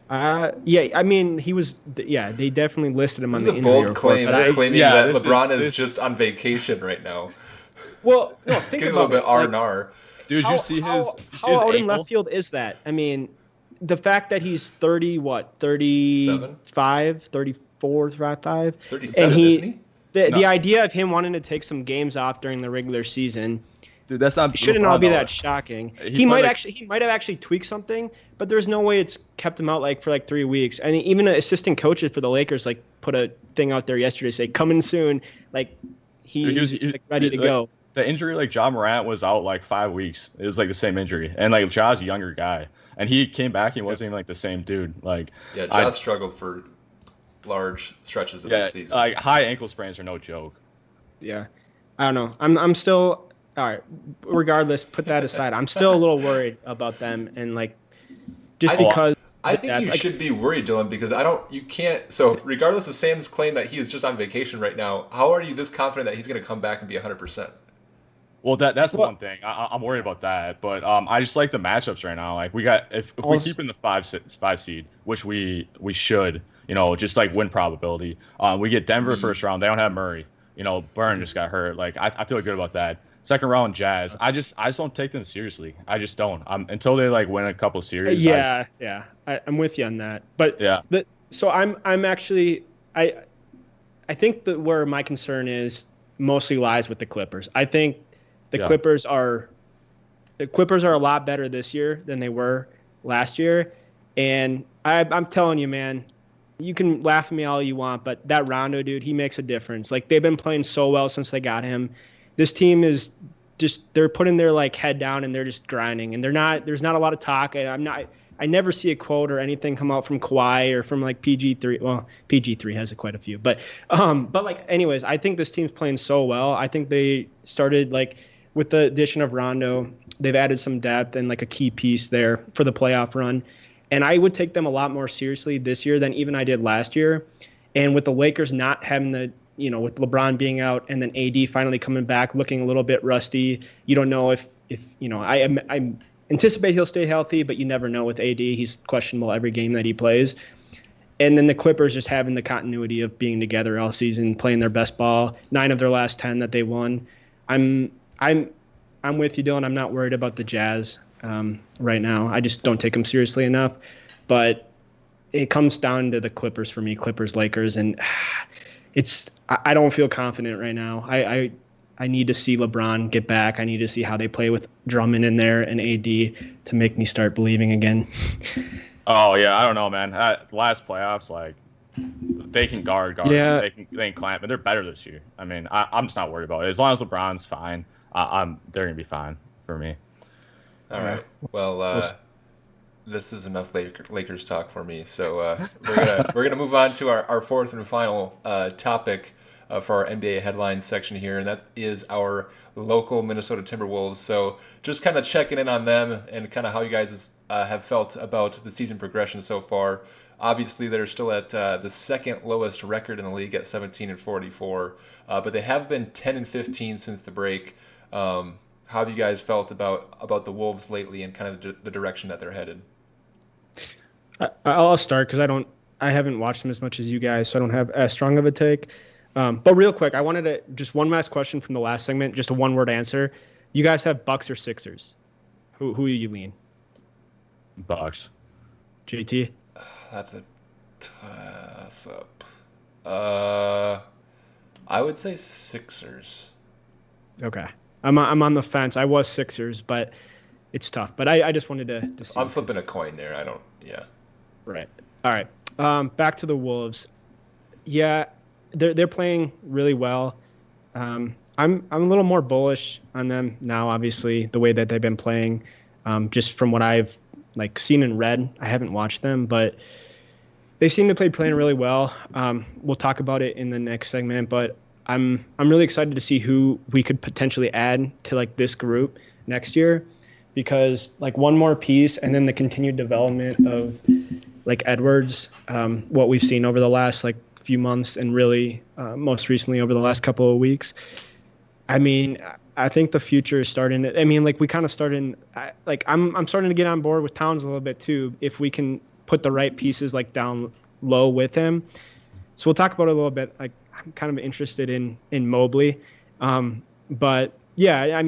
I mean, he was. Yeah, they definitely listed him on the injury report. This is a bold claim, claiming that LeBron is just on vacation right now. Well, no, think about a little bit R&R. Dude, you see how out in left field is that? I mean, the fact that he's 35, 34, 35, 37, and isn't he? The idea of him wanting to take some games off during the regular season. Dude, that's not. It shouldn't all be that shocking. He might have actually tweaked something, but there's no way it's kept him out for 3 weeks. I mean, even assistant coaches for the Lakers put a thing out there yesterday say coming soon. He's ready to go. The injury, Ja Morant was out 5 weeks. It was the same injury, and Ja's a younger guy, and he came back. He wasn't even the same dude. Ja struggled for large stretches of the season. High ankle sprains are no joke. Yeah, I don't know. I'm still. All right. Regardless, put that aside. I'm still a little worried about them, and because I think you should be worried, Dylan, because you can't. So regardless of Sam's claim that he is just on vacation right now, how are you this confident that he's going to come back and be 100%? Well, that's the one thing I'm worried about that, but I just like the matchups right now. We got if we keep in the 5 seed, which we should, just win probability. We get Denver first round. They don't have Murray. Burn just got hurt. I feel good about that. Second round Jazz. I just don't take them seriously. I just don't. Until they win a couple series. I'm with you on that. But yeah. So I'm actually I think that where my concern is mostly lies with the Clippers. I think the Clippers are a lot better this year than they were last year, and I'm telling you, man. You can laugh at me all you want, but that Rondo dude, he makes a difference. They've been playing so well since they got him. This team is they're putting their head down and they're just grinding, and there's not a lot of talk. I never see a quote or anything come out from Kawhi or from PG3. Well, PG3 has quite a few, but anyways, I think this team's playing so well. I think they started with the addition of Rondo, they've added some depth and a key piece there for the playoff run. And I would take them a lot more seriously this year than even I did last year. And with the Lakers not having with LeBron being out and then AD finally coming back looking a little bit rusty, you don't know if anticipate he'll stay healthy, but you never know with AD. He's questionable every game that he plays. And then the Clippers just having the continuity of being together all season, playing their best ball. 9 of their last 10 that they won. I'm with you, Dylan. I'm not worried about the Jazz right now. I just don't take them seriously enough. But it comes down to the Clippers for me, Clippers, Lakers, and I don't feel confident right now. I need to see LeBron get back. I need to see how they play with Drummond in there and AD to make me start believing again. Oh yeah, I don't know, man. Last playoffs, like they can guard. Yeah. They can clamp, but they're better this year. I mean, I'm just not worried about it. As long as LeBron's fine, they're gonna be fine for me. All right. Well, this is enough Lakers talk for me. So we're gonna move on to our fourth and final topic for our NBA headlines section here, and that is our local Minnesota Timberwolves. So just kind of checking in on them and kind of how you guys have felt about the season progression so far. Obviously, they're still at the second lowest record in the league at 17-44, but they have been 10-15 since the break. How have you guys felt about the Wolves lately and kind of the direction that they're headed? I'll start because I haven't watched them as much as you guys, so I don't have as strong of a take. But real quick, I wanted to just one last question from the last segment, just a one-word answer. You guys have Bucks or Sixers? Who do you lean? Bucks. JT? That's a toss-up. I would say Sixers. Okay. I'm on the fence. I was Sixers, but it's tough. But I just wanted to see. I'm flipping a coin there. Yeah. Right. All right. Back to the Wolves. Yeah, they're playing really well. I'm a little more bullish on them now, obviously, the way that they've been playing. Just from what I've seen and read. I haven't watched them, but they seem to be playing really well. We'll talk about it in the next segment, but I'm really excited to see who we could potentially add to this group next year, because one more piece and then the continued development of Edwards, what we've seen over the last few months and really most recently over the last couple of weeks. I mean, I think the future is starting to, we kind of started, I'm starting to get on board with Towns a little bit too, if we can put the right pieces down low with him. So we'll talk about it a little bit. I'm kind of interested in Mobley. But yeah,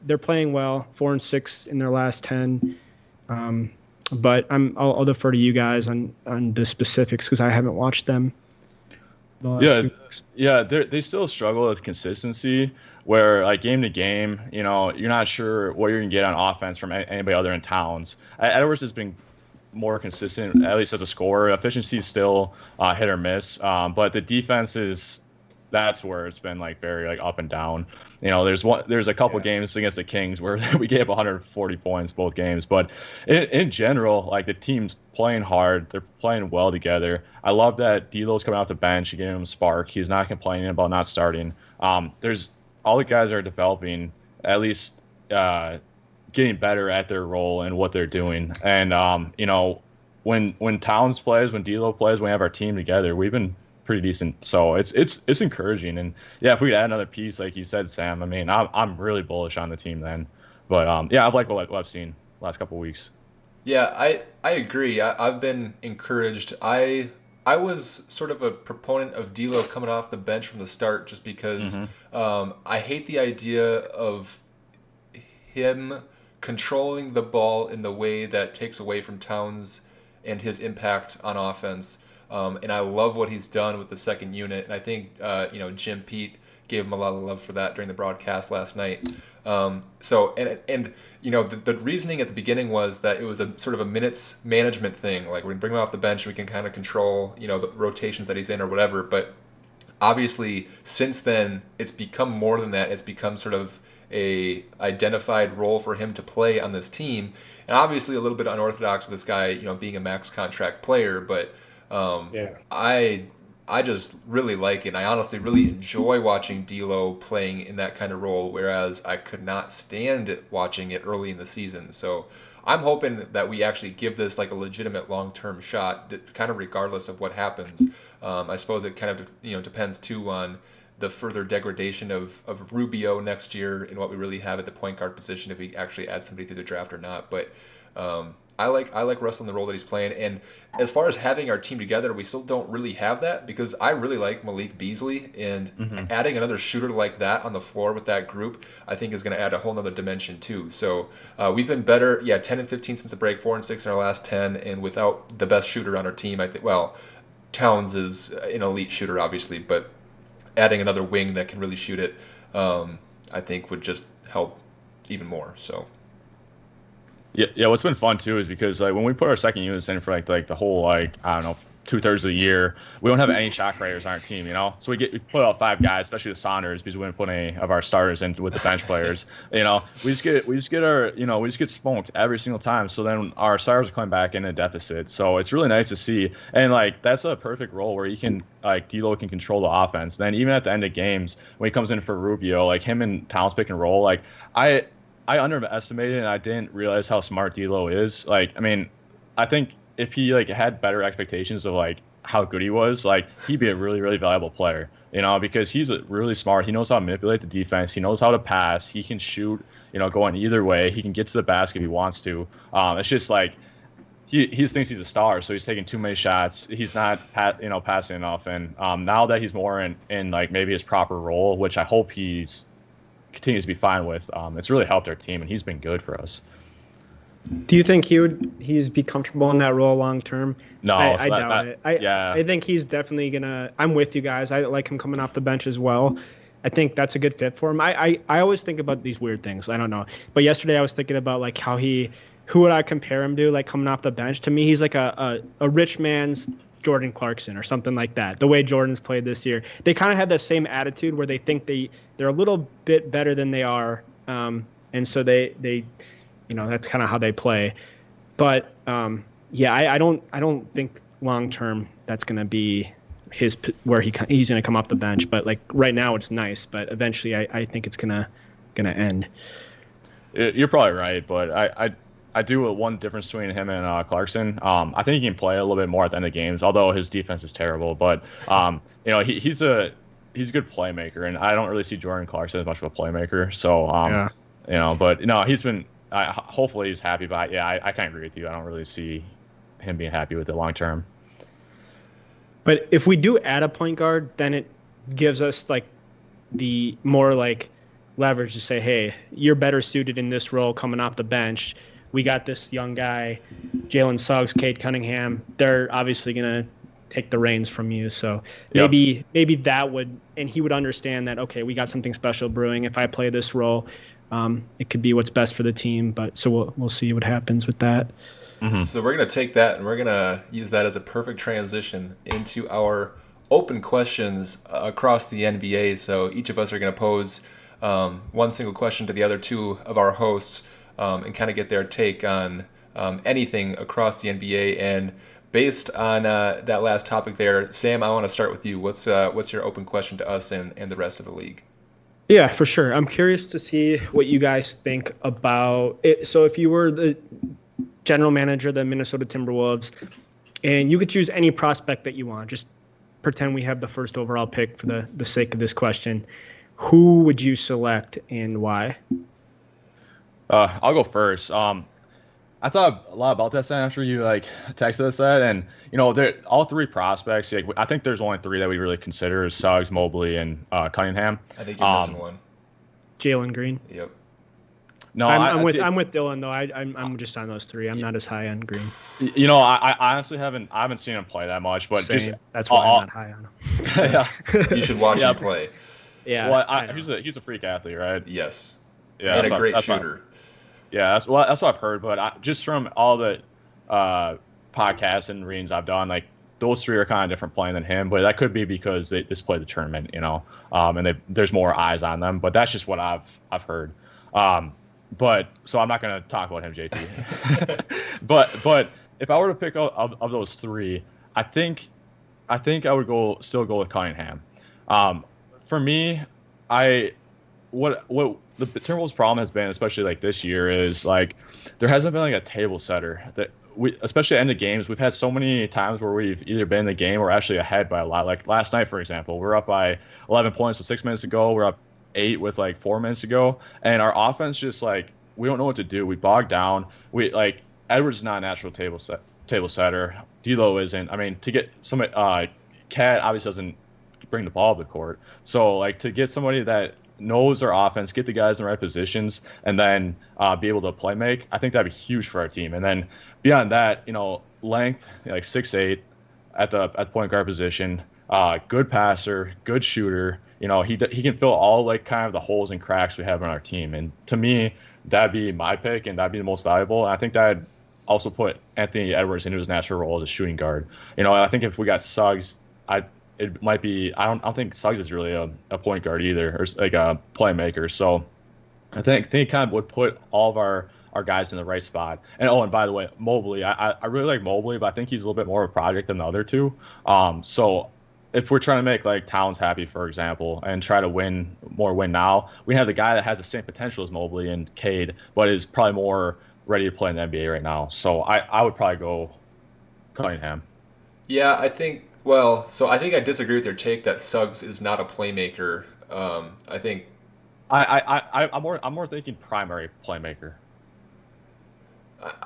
they're playing well, 4-6 in their last 10. But I'll defer to you guys on the specifics because I haven't watched them. Yeah, they still struggle with consistency where game to game, you're not sure what you're gonna get on offense from anybody other than Towns. Edwards has been more consistent, at least as a scorer. Efficiency is still hit or miss, but the defense that's where it's been very up and down. There's a couple games against the Kings where we gave 140 points both games, but in general, the team's playing hard. They're playing well together. I love that D'Lo's coming off the bench, giving him a spark. He's not complaining about not starting. There's all the guys are developing, at least getting better at their role and what they're doing. And when Towns plays, when D'Lo plays, when we have our team together, we've been pretty decent. So it's encouraging. And yeah, if we could add another piece, like you said, Sam, I'm really bullish on the team then. But yeah, I like what I've seen last couple of weeks. Yeah, I agree. I've been encouraged. I was sort of a proponent of D'Lo coming off the bench from the start just because I hate the idea of him controlling the ball in the way that takes away from Towns and his impact on offense. And I love what he's done with the second unit. And I think, Jim Pete gave him a lot of love for that during the broadcast last night. The reasoning at the beginning was that it was a sort of a minutes management thing. We're going to bring him off the bench and we can kind of control, the rotations that he's in or whatever. But obviously, since then, it's become more than that. It's become sort of a identified role for him to play on this team. And obviously a little bit unorthodox with this guy, being a max contract player. But I just really like it. And I honestly really enjoy watching D'Lo playing in that kind of role, whereas I could not stand watching it early in the season. So I'm hoping that we actually give this a legitimate long-term shot, kind of regardless of what happens. I suppose it kind of depends too on the further degradation of Rubio next year and what we really have at the point guard position if we actually add somebody through the draft or not. But I like Russell in the role that he's playing. And as far as having our team together, we still don't really have that because I really like Malik Beasley, and adding another shooter like that on the floor with that group, I think is going to add a whole nother dimension too. So we've been better, 10 and 15 since the break, 4 and 6 in our last 10, and without the best shooter on our team, I think. Well, Towns is an elite shooter, obviously, but adding another wing that can really shoot it, I think would just help even more. So. Yeah. What's been fun too is because like when we put our second units in for like the whole I don't know 2/3 of the year, we don't have any shot creators on our team, So we put out 5 guys, especially the Saunders, because we didn't put any of our starters in with the bench players. We just get smoked every single time. So then our starters are coming back in a deficit. So it's really nice to see, and like that's a perfect role where he can D'Lo can control the offense. Then even at the end of games when he comes in for Rubio, like him and Towns pick and roll, like I underestimated and I didn't realize how smart D'Lo is. I think if he had better expectations of how good he was, he'd be a really, really valuable player, because he's really smart. He knows how to manipulate the defense. He knows how to pass. He can shoot, going either way. He can get to the basket if he wants to. It's just he thinks he's a star, so he's taking too many shots. He's not passing enough. And now that he's more in maybe his proper role, which I hope he's continues to be fine with. It's really helped our team, and he's been good for us. Do you think he's be comfortable in that role long term? No, I doubt it. I think he's definitely gonna. I'm with you guys. I like him coming off the bench as well. I think that's a good fit for him. I always think about these weird things. I don't know, but yesterday I was thinking about how who would I compare him to coming off the bench? To me, he's like a rich man's Jordan Clarkson or something like that. The way Jordan's played this year, they kind of have the same attitude where they think they're a little bit better than they are, and so they that's kind of how they play. But I don't think long term that's going to be he's going to come off the bench. But right now it's nice, but eventually I think it's gonna end. You're probably right, but I do one difference between him and Clarkson. I think he can play a little bit more at the end of games, although his defense is terrible. But he's a good playmaker, and I don't really see Jordan Clarkson as much of a playmaker. So he's been. Hopefully he's happy. But I kind of agree with you. I don't really see him being happy with it long term. But if we do add a point guard, then it gives us the more leverage to say, hey, you're better suited in this role coming off the bench. We got this young guy, Jalen Suggs, Cade Cunningham. They're obviously going to take the reins from you. So maybe that would, and he would understand that, okay, we got something special brewing. If I play this role, it could be what's best for the team. But so we'll see what happens with that. Mm-hmm. So we're going to take that and we're going to use that as a perfect transition into our open questions across the NBA. So each of us are going to pose one single question to the other two of our hosts and kind of get their take on anything across the NBA. And based on that last topic there, Sam, I want to start with you. What's your open question to us and the rest of the league? Yeah, for sure. I'm curious to see what you guys think about it. So if you were the general manager of the Minnesota Timberwolves and you could choose any prospect that you want, just pretend we have the first overall pick for the sake of this question, who would you select and why? I'll go first. I thought a lot about that after you texted us that, and all three prospects. I think there's only three that we really consider: is Suggs, Mobley, and Cunningham. I think you're missing one. Jalen Green. Yep. No, I'm with Dylan though. I'm just on those three. I'm not as high on Green. I honestly haven't seen him play that much, but Same. That's why I'm not high on him. Yeah. You should watch him play. Yeah. Well, he's a freak athlete, right? Yes. Yeah. And a great shooter. Yeah, that's what I've heard. But just from all the podcasts and readings I've done, those three are kind of different playing than him. But that could be because they just play the tournament, and there's more eyes on them. But that's just what I've heard. But so I'm not going to talk about him, JT. but if I were to pick of those three, I think I would still go with Cunningham. For me, what the Timberwolves' problem has been, especially like this year, is like there hasn't been like a table setter that we, especially in the games, we've had so many times where we've either been in the game or actually ahead by a lot. Like last night, for example, we're up by 11 points with 6 minutes to go. We're up 8 with like 4 minutes to go, and our offense just like we don't know what to do. We bog down. We like Edwards is not a natural table setter. D'Lo isn't. I mean, to get somebody, Cat obviously doesn't bring the ball to the court. So like to get somebody that knows our offense, get the guys in the right positions, and then be able to play make, I think that'd be huge for our team. And then beyond that, you know, length, like 6'8", at the point guard position, good passer, good shooter. You know, he can fill all like kind of the holes and cracks we have on our team. And to me, that'd be my pick, and that'd be the most valuable. And I think that'd also put Anthony Edwards into his natural role as a shooting guard. You know, I think if we got Suggs, it might be. I don't think Suggs is really a point guard either, or like a playmaker. So I think it kind of would put all of our guys in the right spot. And by the way, Mobley, I really like Mobley, but I think he's a little bit more of a project than the other two. So if we're trying to make like Towns happy, for example, and try to win now, we have the guy that has the same potential as Mobley and Cade, but is probably more ready to play in the NBA right now. So I would probably go Cunningham. Yeah, I think. Well, so I think I disagree with your take that Suggs is not a playmaker. I think. I'm more thinking primary playmaker.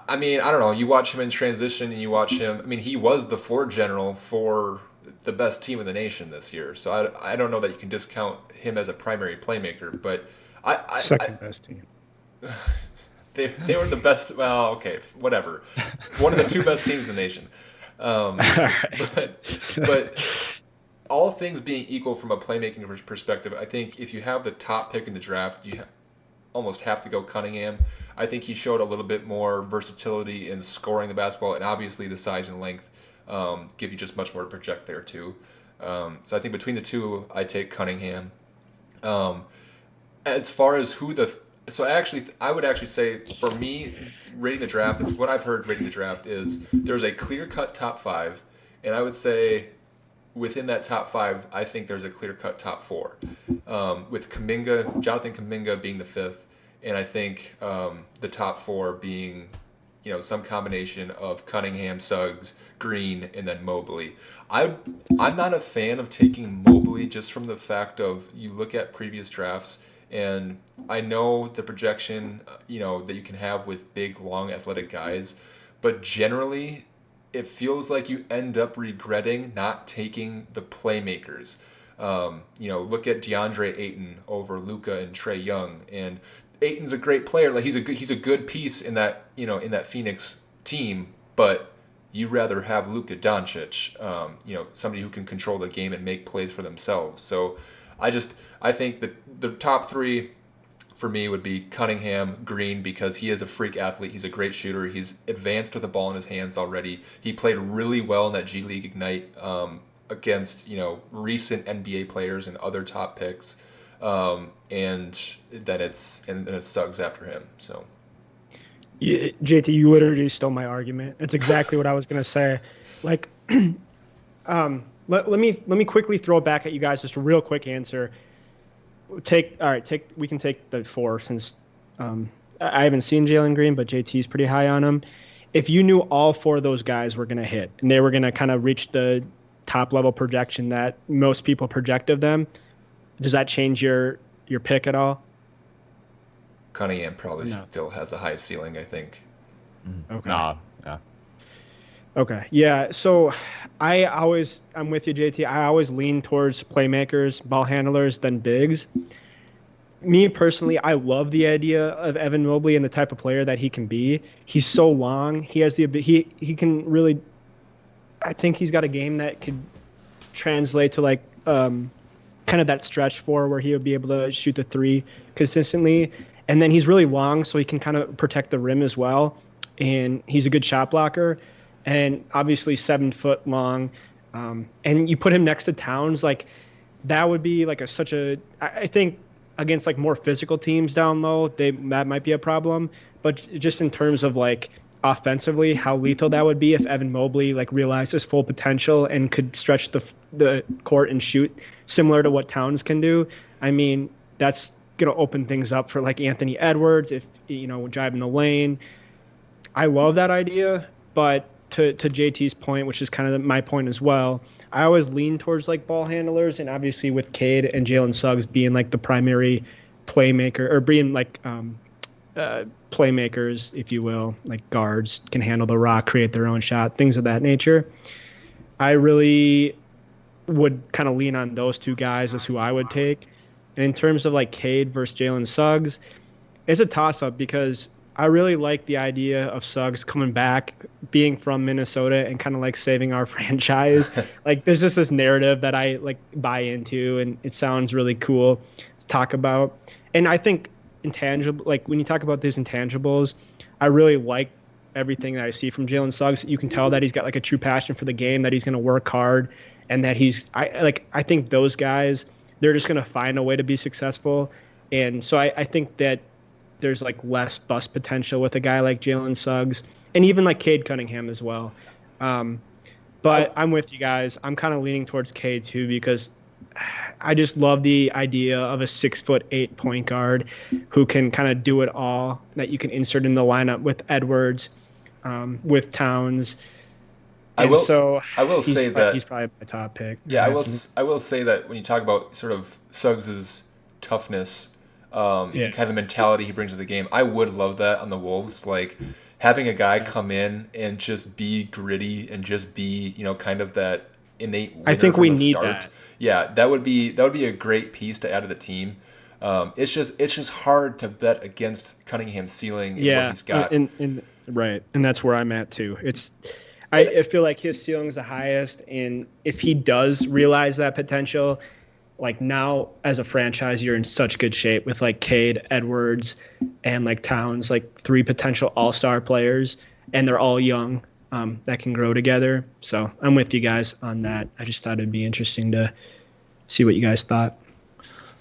I mean, I don't know. You watch him in transition, and you watch him. I mean, he was the floor general for the best team in the nation this year. So I don't know that you can discount him as a primary playmaker. But second best team. They were the best. Well, okay, whatever. One of the two best teams in the nation. But all things being equal from a playmaking perspective, I think if you have the top pick in the draft, you almost have to go Cunningham. I think he showed a little bit more versatility in scoring the basketball, and obviously the size and length give you just much more to project there too. So I think between the two, I take Cunningham. As far as I would actually say for me, rating the draft, what I've heard rating the draft is there's a clear-cut top 5, and I would say within that top 5, I think there's a clear-cut top 4, with Jonathan Kuminga being the 5th, and I think the top 4 being, you know, some combination of Cunningham, Suggs, Green, and then Mobley. I'm not a fan of taking Mobley just from the fact of you look at previous drafts. And I know the projection, you know, that you can have with big, long, athletic guys, but generally, it feels like you end up regretting not taking the playmakers. You know, look at DeAndre Ayton over Luka and Trae Young, and Ayton's a great player. Like he's a good piece in that, you know, in that Phoenix team, but you rather have Luka Doncic, you know, somebody who can control the game and make plays for themselves. So I think that the top 3 for me would be Cunningham, Green, because he is a freak athlete. He's a great shooter. He's advanced with the ball in his hands already. He played really well in that G League Ignite against, you know, recent NBA players and other top picks. And then it's Suggs after him. So. Yeah, JT, you literally stole my argument. It's exactly what I was gonna say. Like, let me quickly throw it back at you guys. Just a real quick answer. We can take the 4 since I haven't seen Jalen Green, but JT's pretty high on him. If you knew all 4 of those guys were gonna hit and they were gonna kind of reach the top level projection that most people project of them, does that change your pick at all? Cunningham probably still has the highest ceiling, I think. Okay. Yeah. Okay. Yeah. So I'm with you, JT. I always lean towards playmakers, ball handlers, than bigs. Me personally, I love the idea of Evan Mobley and the type of player that he can be. He's so long. He has he can really. I think he's got a game that could translate to like kind of that stretch 4 where he would be able to shoot the 3 consistently, and then he's really long, so he can kind of protect the rim as well, and he's a good shot blocker. And obviously 7 foot long, and you put him next to Towns, like that would be like I think against like more physical teams down low, that might be a problem. But just in terms of like offensively, how lethal that would be if Evan Mobley like realized his full potential and could stretch the court and shoot similar to what Towns can do. I mean, that's going to open things up for like Anthony Edwards, if, driving the lane. I love that idea, but to JT's point, which is kind of my point as well, I always lean towards like ball handlers, and obviously with Cade and Jalen Suggs being like the primary playmaker, or being like playmakers, if you will, like guards, can handle the rock, create their own shot, things of that nature. I really would kind of lean on those two guys as who I would take. And in terms of like Cade versus Jalen Suggs, it's a toss-up because I really like the idea of Suggs coming back, being from Minnesota, and kind of like saving our franchise. Like there's just this narrative that I like buy into, and it sounds really cool to talk about. And I think intangible, like when you talk about these intangibles, I really like everything that I see from Jalen Suggs. You can tell that he's got like a true passion for the game, that he's going to work hard, and that I think those guys, they're just going to find a way to be successful. And so I think that there's like less bust potential with a guy like Jalen Suggs, and even like Cade Cunningham as well. But I'm with you guys. I'm kind of leaning towards Cade too, because I just love the idea of a 6'8" point guard who can kind of do it all, that you can insert in the lineup with Edwards, with Towns. I will say that he's probably my top pick. Yeah, I will say that when you talk about sort of Suggs's toughness, and kind of the mentality he brings to the game, I would love that on the Wolves. Like having a guy come in and just be gritty and just be, kind of that innate winner. I think from we the need start. that. Yeah, that would be a great piece to add to the team. It's just hard to bet against Cunningham's ceiling and what he's got. Right, and that's where I'm at too. I feel like his ceiling's the highest, and if he does realize that potential, like now as a franchise, you're in such good shape with like Cade, Edwards, and like Towns, like 3 potential all-star players, and they're all young, that can grow together. So I'm with you guys on that. I just thought it'd be interesting to see what you guys thought.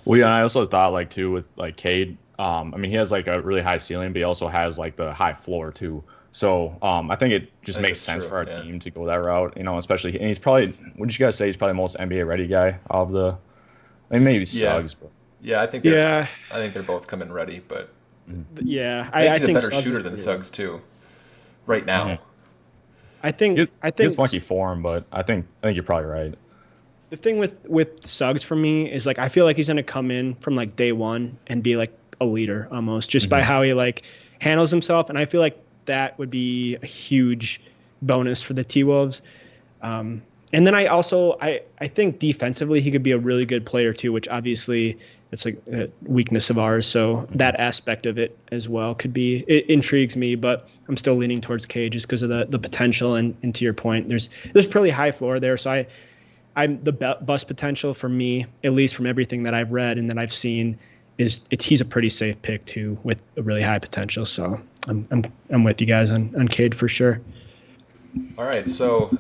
Well, yeah, I also thought like too with like Cade, he has like a really high ceiling, but he also has like the high floor too. So I think it just makes sense for our team to go that route, especially, and he's probably, would you guys say he's probably the most NBA ready guy of the, maybe Suggs. But. Yeah, I think they're both coming ready, but yeah, I think he's a better shooter than Suggs too, right now. Mm-hmm. I think it's funky form, but I think you're probably right. The thing with Suggs for me is like I feel like he's gonna come in from like day one and be like a leader almost, just by how he like handles himself, and I feel like that would be a huge bonus for the T-Wolves. And then I think defensively he could be a really good player too, which obviously it's like a weakness of ours. So that aspect of it as well it intrigues me, but I'm still leaning towards Cade just because of the potential. And to your point, there's pretty high floor there. So I'm the bust potential for me, at least from everything that I've read and that I've seen, he's a pretty safe pick too with a really high potential. So I'm with you guys on Cade for sure. All right, so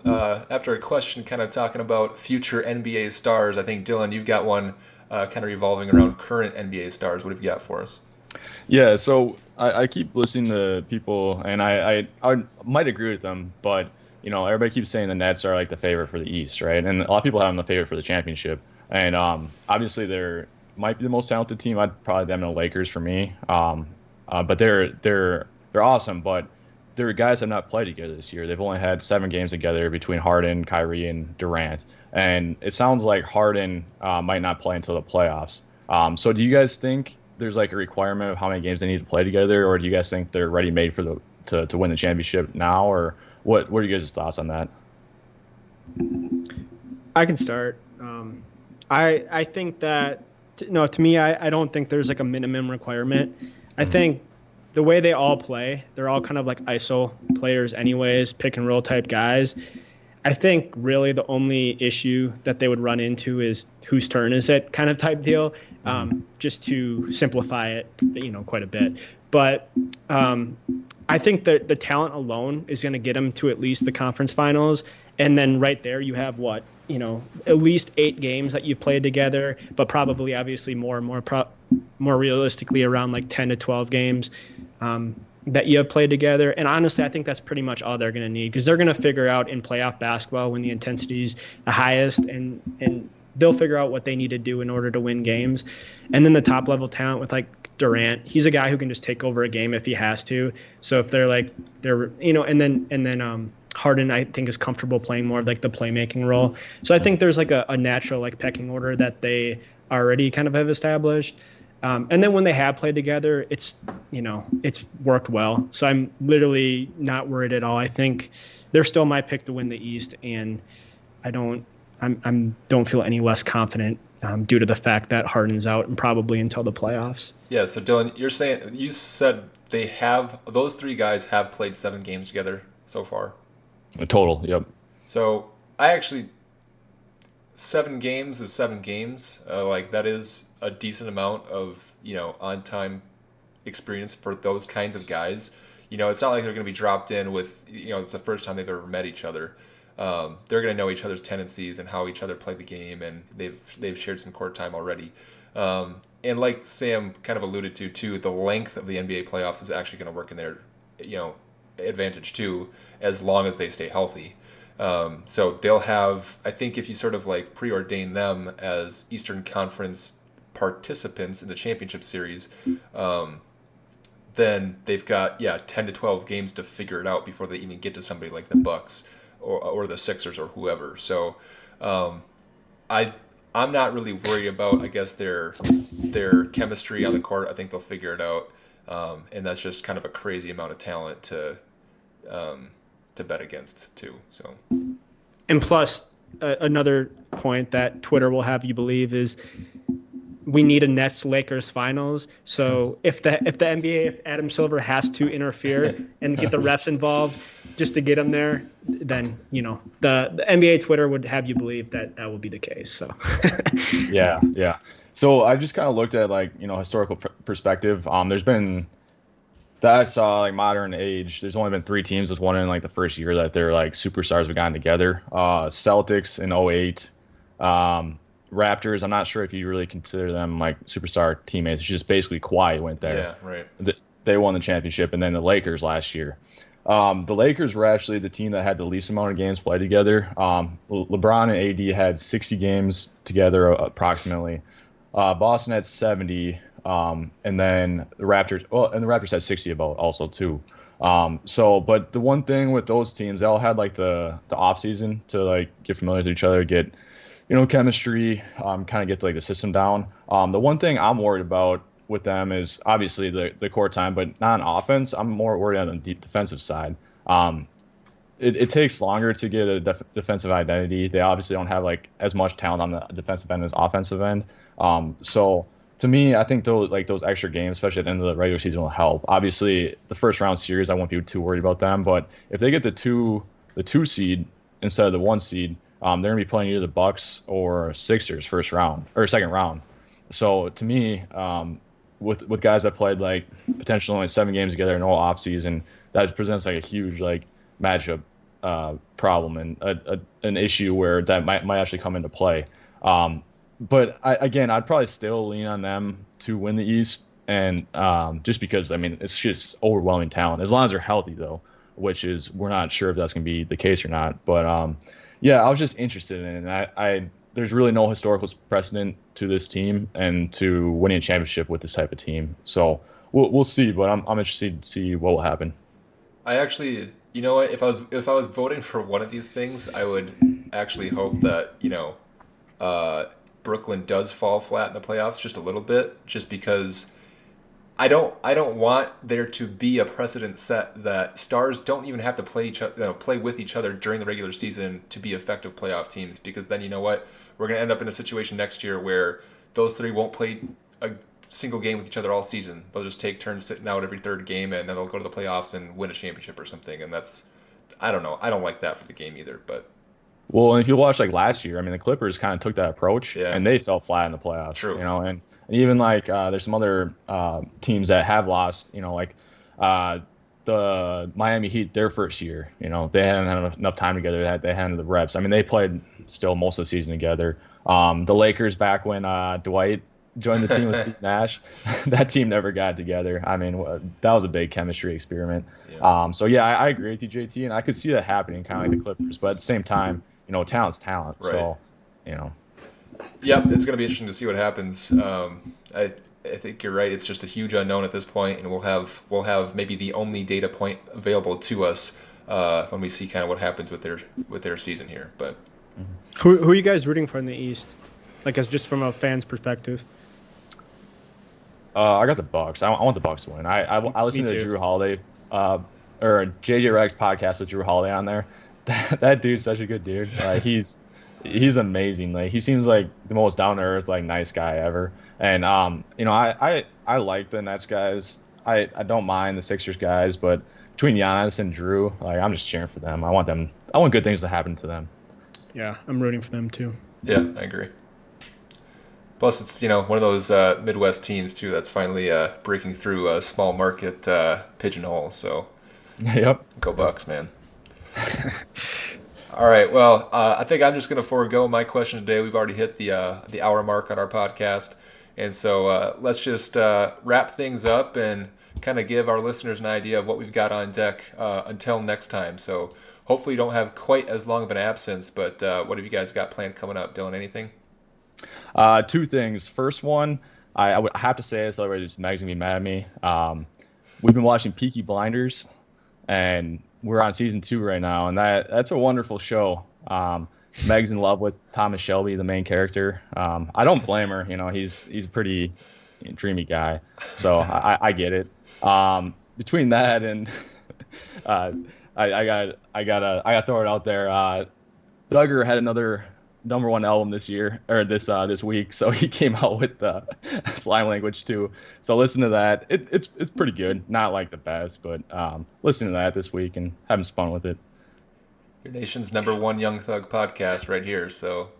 after a question kind of talking about future NBA stars, I think, Dylan, you've got one kind of revolving around current NBA stars. What have you got for us? Yeah, so I keep listening to people, and I might agree with them, but, everybody keeps saying the Nets are like the favorite for the East, right? And a lot of people have them the favorite for the championship. And obviously they're might be the most talented team. I'd probably them and the Lakers for me. But they're awesome, but their guys have not played together this year. They've only had 7 games together between Harden, Kyrie, and Durant. And it sounds like Harden might not play until the playoffs. So do you guys think there's like a requirement of how many games they need to play together, or do you guys think they're ready made for to win the championship now, or what are you guys' thoughts on that? I can start. I think that to me, I don't think there's like a minimum requirement. I think the way they all play, they're all kind of like ISO players anyways, pick and roll type guys. I think really the only issue that they would run into is whose turn is it kind of type deal, just to simplify it, quite a bit. But I think that the talent alone is going to get them to at least the conference finals. And then right there you have at least 8 games that you've played together, but probably obviously more realistically around like 10 to 12 games that you have played together. And honestly, I think that's pretty much all they're going to need, because they're going to figure out in playoff basketball when the intensity is the highest and they'll figure out what they need to do in order to win games. And then the top level talent with like Durant, he's a guy who can just take over a game if he has to. So if they're and then Harden, I think, is comfortable playing more of like the playmaking role. So I think there's like a natural like pecking order that they already kind of have established. And then when they have played together, it's worked well. So I'm literally not worried at all. I think they're still my pick to win the East, and I don't feel any less confident due to the fact that Harden's out and probably until the playoffs. Yeah. So Dylan, you said those three guys have played 7 games together so far. A total. Yep. So 7 games is 7 games. Like that is a decent amount of on time experience for those kinds of guys. It's not like they're going to be dropped in with it's the first time they've ever met each other. They're going to know each other's tendencies and how each other play the game, and they've shared some court time already. And like Sam kind of alluded to too, the length of the NBA playoffs is actually going to work in their advantage too, as long as they stay healthy. So they'll have, I think, if you sort of like preordain them as Eastern Conference participants in the championship series, then they've got 10 to 12 games to figure it out before they even get to somebody like the Bucks or the Sixers or whoever. So I'm not really worried about, I guess, their chemistry on the court. I think they'll figure it out, and that's just kind of a crazy amount of talent to bet against too. So, and plus another point that Twitter will have you believe is we need a Nets-Lakers finals. So if the NBA, if Adam Silver has to interfere and get the refs involved just to get them there, then the NBA Twitter would have you believe that will be the case. So yeah. So I just kind of looked at historical perspective. There's been that I saw like modern age. There's only been 3 teams that's won in like the first year that they're like superstars have gotten together. Celtics in 2008. Raptors, I'm not sure if you really consider them like superstar teammates. It's just basically Kawhi went there. Yeah, right. They won the championship, and then the Lakers last year. The Lakers were actually the team that had the least amount of games played together. LeBron and AD had 60 games together approximately. Boston had 70, and then the Raptors. Well, and the Raptors had 60 about also too. But the one thing with those teams, they all had like the off season to like get familiar with each other, get chemistry, kind of get like the system down. The one thing I'm worried about with them is obviously the court time, but not on offense. I'm more worried on the defensive side. It takes longer to get a defensive identity. They obviously don't have like as much talent on the defensive end as offensive end. So to me, I think those extra games, especially at the end of the regular season, will help. Obviously, the first round series, I won't be too worried about them. But if they get the two seed instead of the 1 seed, they're going to be playing either the Bucks or Sixers second round. So to me, with guys that played like potentially only 7 games together in all off season, that presents like a huge like matchup problem and an issue where that might actually come into play. But I'd probably still lean on them to win the East, and just because it's just overwhelming talent. As long as they're healthy though, which is we're not sure if that's going to be the case or not. But yeah, I was just interested in it. There's really no historical precedent to this team and to winning a championship with this type of team. So we'll see, but I'm interested to see what will happen. I actually, what, if I was voting for one of these things, I would actually hope that Brooklyn does fall flat in the playoffs just a little bit, just because I don't want there to be a precedent set that stars don't even have to play with each other during the regular season to be effective playoff teams, because then we're going to end up in a situation next year where those 3 won't play a single game with each other all season. They'll just take turns sitting out every 3rd game, and then they'll go to the playoffs and win a championship or something. And I don't know. I don't like that for the game either. But well, and if you watch like last year, the Clippers kind of took that approach, and they fell flat in the playoffs. True. And even like there's some other teams that have lost. Like the Miami Heat, their first year. They hadn't had enough time together. They hadn't the reps. They played still most of the season together. The Lakers back when Dwight joined the team with Steve Nash, that team never got together. That was a big chemistry experiment. Yeah. So yeah, I agree with you, JT, and I could see that happening, kind of like the Clippers. But at the same time, talent's talent. Right. So, Yep, it's going to be interesting to see what happens. I think you're right. It's just a huge unknown at this point, and we'll have maybe the only data point available to us when we see kind of what happens with their season here. But Who are you guys rooting for in the East? Like, as just from a fan's perspective. I got the Bucks. I want the Bucks to win. I listened to Drew Holiday, or JJ Redick's podcast with Drew Holiday on there. That dude's such a good dude. He's amazing. Like, he seems like the most down to earth, like, nice guy ever. And I like the Nets guys. I don't mind the Sixers guys, but between Giannis and Drew, like, I'm just cheering for them. I want good things to happen to them. Yeah, I'm rooting for them too. Yeah, I agree. Plus, it's one of those Midwest teams too that's finally breaking through a small market pigeonhole. So, yep, go Bucks, man. All right, well, I think I'm just going to forego my question today. We've already hit the hour mark on our podcast, and so let's just wrap things up and kind of give our listeners an idea of what we've got on deck until next time. So, hopefully, you don't have quite as long of an absence. But what have you guys got planned coming up, Dylan? Anything? Two things. First one, I would have to say this, otherwise Meg's gonna be mad at me. We've been watching Peaky Blinders, and we're on season 2 right now, and that's a wonderful show. Meg's in love with Thomas Shelby, the main character. I don't blame her. He's a pretty dreamy guy, so I get it. Between that and I got to throw it out there. Duggar had another #1 album this year, or this week, so he came out with Slime Language too. So listen to that. It's pretty good. Not like the best, but listen to that this week and having some fun with it. Your nation's #1 Young Thug podcast right here. So,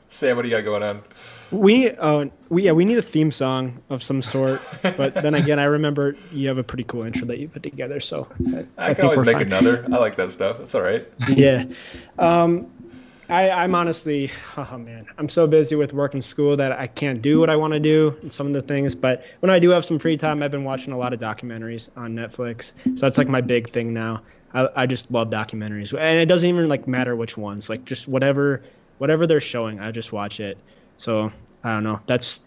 Sam, what do you got going on? We need a theme song of some sort. But then again, I remember you have a pretty cool intro that you put together. So I can always make another. I like that stuff. That's all right. Yeah. I'm honestly, oh man, I'm so busy with work and school that I can't do what I want to do and some of the things. But when I do have some free time, I've been watching a lot of documentaries on Netflix. So that's like my big thing now. I just love documentaries, and it doesn't even like matter which ones. Like just whatever they're showing, I just watch it. So I don't know. That's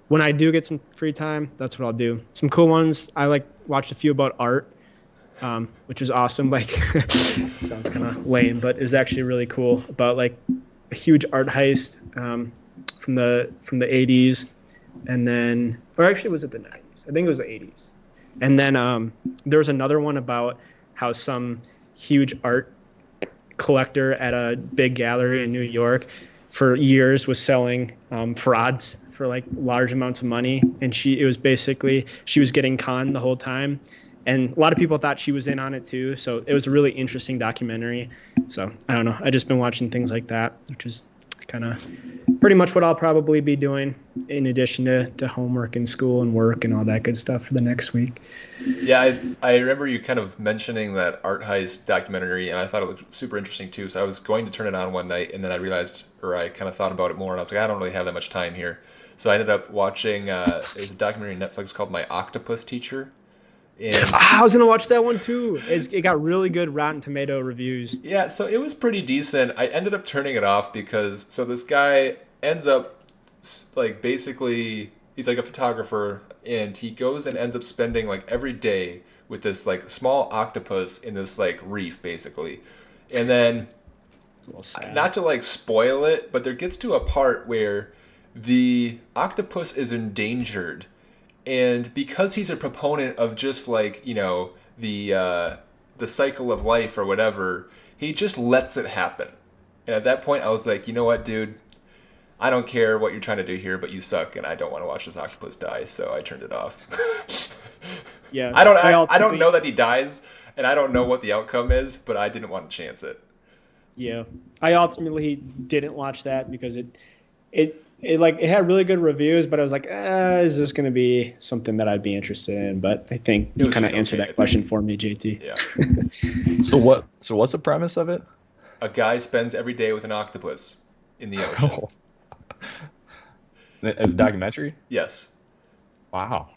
when I do get some free time. That's what I'll do. Some cool ones. I watched a few about art, which was awesome. Like sounds kind of lame, but it was actually really cool about like a huge art heist from the 80s, and then, or actually was it the 90s? I think it was the 80s. And then there was another one about how some huge art collector at a big gallery in New York for years was selling frauds for like large amounts of money, and it was basically she was getting conned the whole time, and a lot of people thought she was in on it too. So it was a really interesting documentary. So I don't know, I just been watching things like that, which is kind of pretty much what I'll probably be doing in addition to homework and school and work and all that good stuff for the next week. Yeah, I remember you kind of mentioning that art heist documentary, and I thought it looked super interesting too. So I was going to turn it on one night, and then I realized, or I kind of thought about it more, and I was like, I don't really have that much time here. So I ended up watching, there's a documentary on Netflix called My Octopus Teacher. And I was going to watch that one too. It got really good Rotten Tomato reviews. Yeah, so it was pretty decent. I ended up turning it off because, so this guy ends up, like, basically, he's like a photographer, and he goes and ends up spending, like, every day with this, like, small octopus in this, like, reef, basically. And then, not to, like, spoil it, but there gets to a part where the octopus is endangered. And because he's a proponent of just like, the cycle of life or whatever, he just lets it happen. And at that point I was like, you know what, dude? I don't care what you're trying to do here, but you suck, and I don't want to watch this octopus die, so I turned it off. Yeah. I don't know that he dies, and I don't know what the outcome is, but I didn't want to chance it. Yeah. I ultimately didn't watch that because it had really good reviews, but I was like, is this going to be something that I'd be interested in? But I think you kind of answered that question for me, JT. Yeah. So what's the premise of it? A guy spends every day with an octopus in the ocean. As a documentary? Yes. Wow.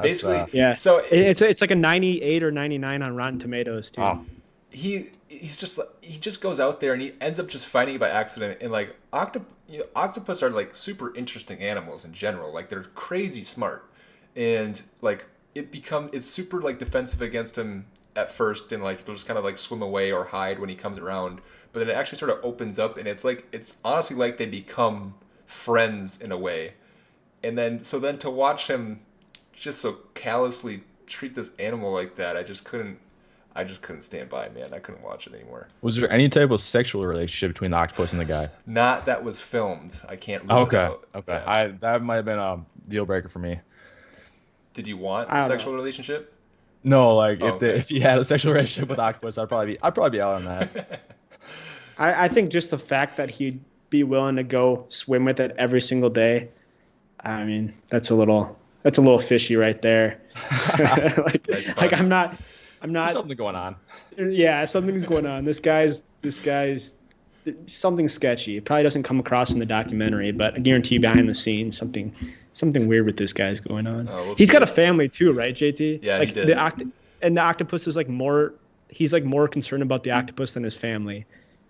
Basically, yeah. So it's like a 98 or 99 on Rotten Tomatoes too. Wow. he's just he just goes out there and he ends up just finding it by accident. And like octopus are like super interesting animals in general. Like they're crazy smart, and like it's super like defensive against him at first, and like it'll just kind of like swim away or hide when he comes around. But then it actually sort of opens up, and it's honestly like they become friends in a way. And then to watch him just so callously treat this animal like that, I just couldn't stand by, man. I couldn't watch it anymore. Was there any type of sexual relationship between the octopus and the guy? Not that was filmed. I can't rule it out. Okay. Yeah. That might have been a deal breaker for me. Did you want a sexual relationship? No, like okay. if you had a sexual relationship with octopus, I'd probably be out on that. I think just the fact that he'd be willing to go swim with it every single day, I mean, that's a little fishy right there. like I'm not. There's something going on. Yeah, something's going on. This guy's something sketchy. It probably doesn't come across in the documentary, but I guarantee behind the scenes something weird with this guy's going on. He's got a family too, right, JT? Yeah, like he did. The octopus is like more. He's like more concerned about the octopus than his family,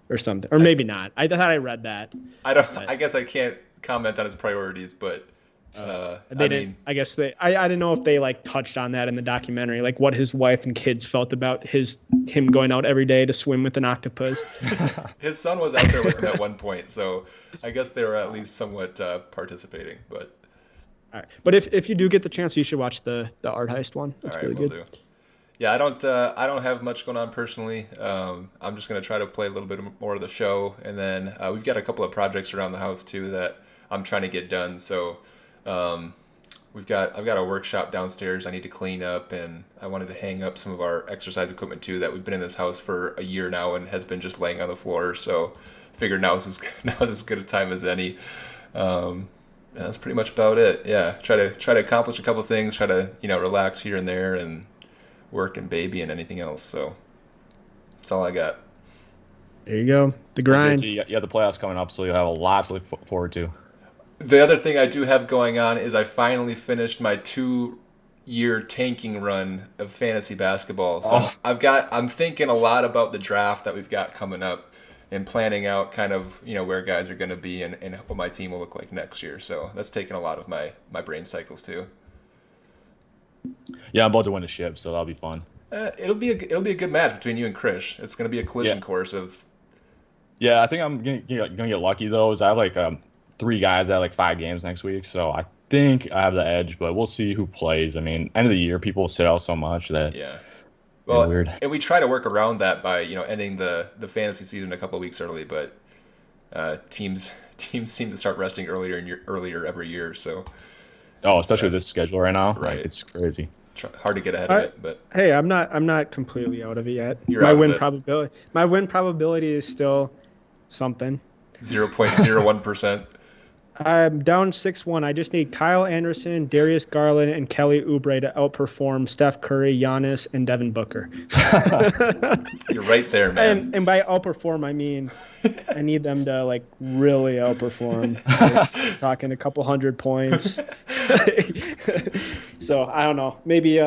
or something, or maybe not. I thought I read that. I guess I can't comment on his priorities, but. They didn't. I guess I didn't know if they like touched on that in the documentary, like what his wife and kids felt about him going out every day to swim with an octopus. His son was out there with him at one point, so I guess they were at least somewhat participating. But all right. But if you do get the chance, you should watch the art heist one. It's really good. Do. Yeah, I don't have much going on personally. I'm just gonna try to play a little bit more of the show, and then we've got a couple of projects around the house too that I'm trying to get done. So. I've got a workshop downstairs I need to clean up, and I wanted to hang up some of our exercise equipment too that we've been in this house for a year now and has been just laying on the floor. So I figured now is as good a time as any. And that's pretty much about it. Yeah, try to accomplish a couple things, try to relax here and there, and work and baby and anything else. So that's all I got. There you go, the grind. You have the playoffs coming up, so you'll have a lot to look forward to. The other thing I do have going on is I finally finished my 2-year tanking run of fantasy basketball. So I'm thinking a lot about the draft that we've got coming up and planning out kind of, where guys are going to be and what my team will look like next year. So that's taking a lot of my brain cycles too. Yeah, I'm about to win the ship, so that'll be fun. It'll be a good match between you and Krish. It's going to be a collision course of. Yeah, I think I'm gonna get lucky though. Is I have like 3 guys at like 5 games next week, so I think I have the edge, but we'll see who plays. I mean, end of the year, people sit out so much that well, weird. And we try to work around that by ending the fantasy season a couple of weeks early, but teams seem to start resting earlier every year. So especially with this schedule right now, right? Like, it's crazy. Hard to get ahead of it, but hey, I'm not completely out of it yet. My win probability is still something. 0.01%. I'm down 6-1. I just need Kyle Anderson, Darius Garland, and Kelly Oubre to outperform Steph Curry, Giannis, and Devin Booker. You're right there, man. And by outperform, I mean I need them to like really outperform. Like, talking a couple hundred points. So I don't know. Maybe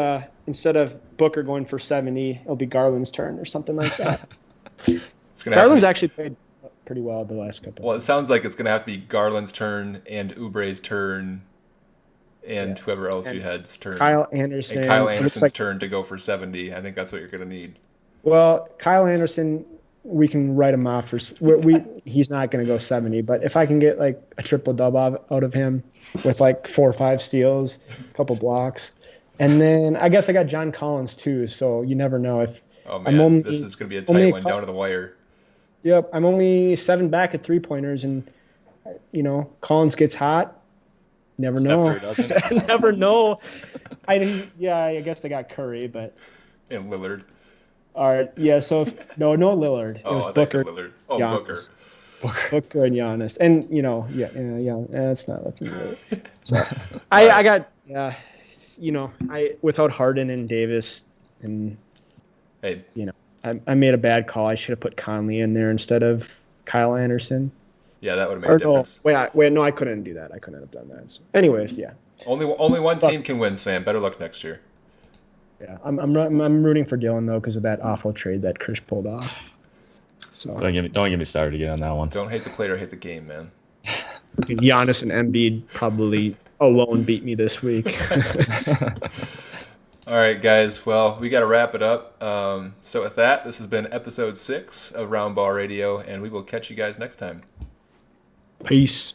instead of Booker going for 70, it'll be Garland's turn or something like that. Garland's actually played pretty well the last couple. Well, it sounds like it's going to have to be Garland's turn and Oubre's turn and whoever else you had's turn. Kyle Anderson. And Kyle Anderson's turn to go for 70. I think that's what you're going to need. Well, Kyle Anderson, we can write him off for he's not going to go 70, but if I can get like a triple-double out of him with like 4 or 5 steals, a couple blocks, and then I guess I got John Collins too, so you never know if this is going to be a tight one down to the wire. Yep, I'm only 7 back at 3-pointers, and Collins gets hot. Never know. Never know. I guess they got Curry, but and Lillard. All right, yeah. So no Lillard. It was Booker. Lillard. Oh, Giannis. Booker and Giannis, and it's not looking good. So I got without Harden and Davis, and I made a bad call. I should have put Conley in there instead of Kyle Anderson. Yeah, that would have made a difference. No, I couldn't do that. I couldn't have done that. So anyways, yeah. Only one team can win, Sam. Better luck next year. Yeah, I'm rooting for Gillen though because of that awful trade that Chris pulled off. So Don't get me started again on that one. Don't hate the player, hate the game, man. Giannis and Embiid probably alone beat me this week. All right, guys. Well, we got to wrap it up. So with that, this has been episode 6 of Roundball Radio, and we will catch you guys next time. Peace.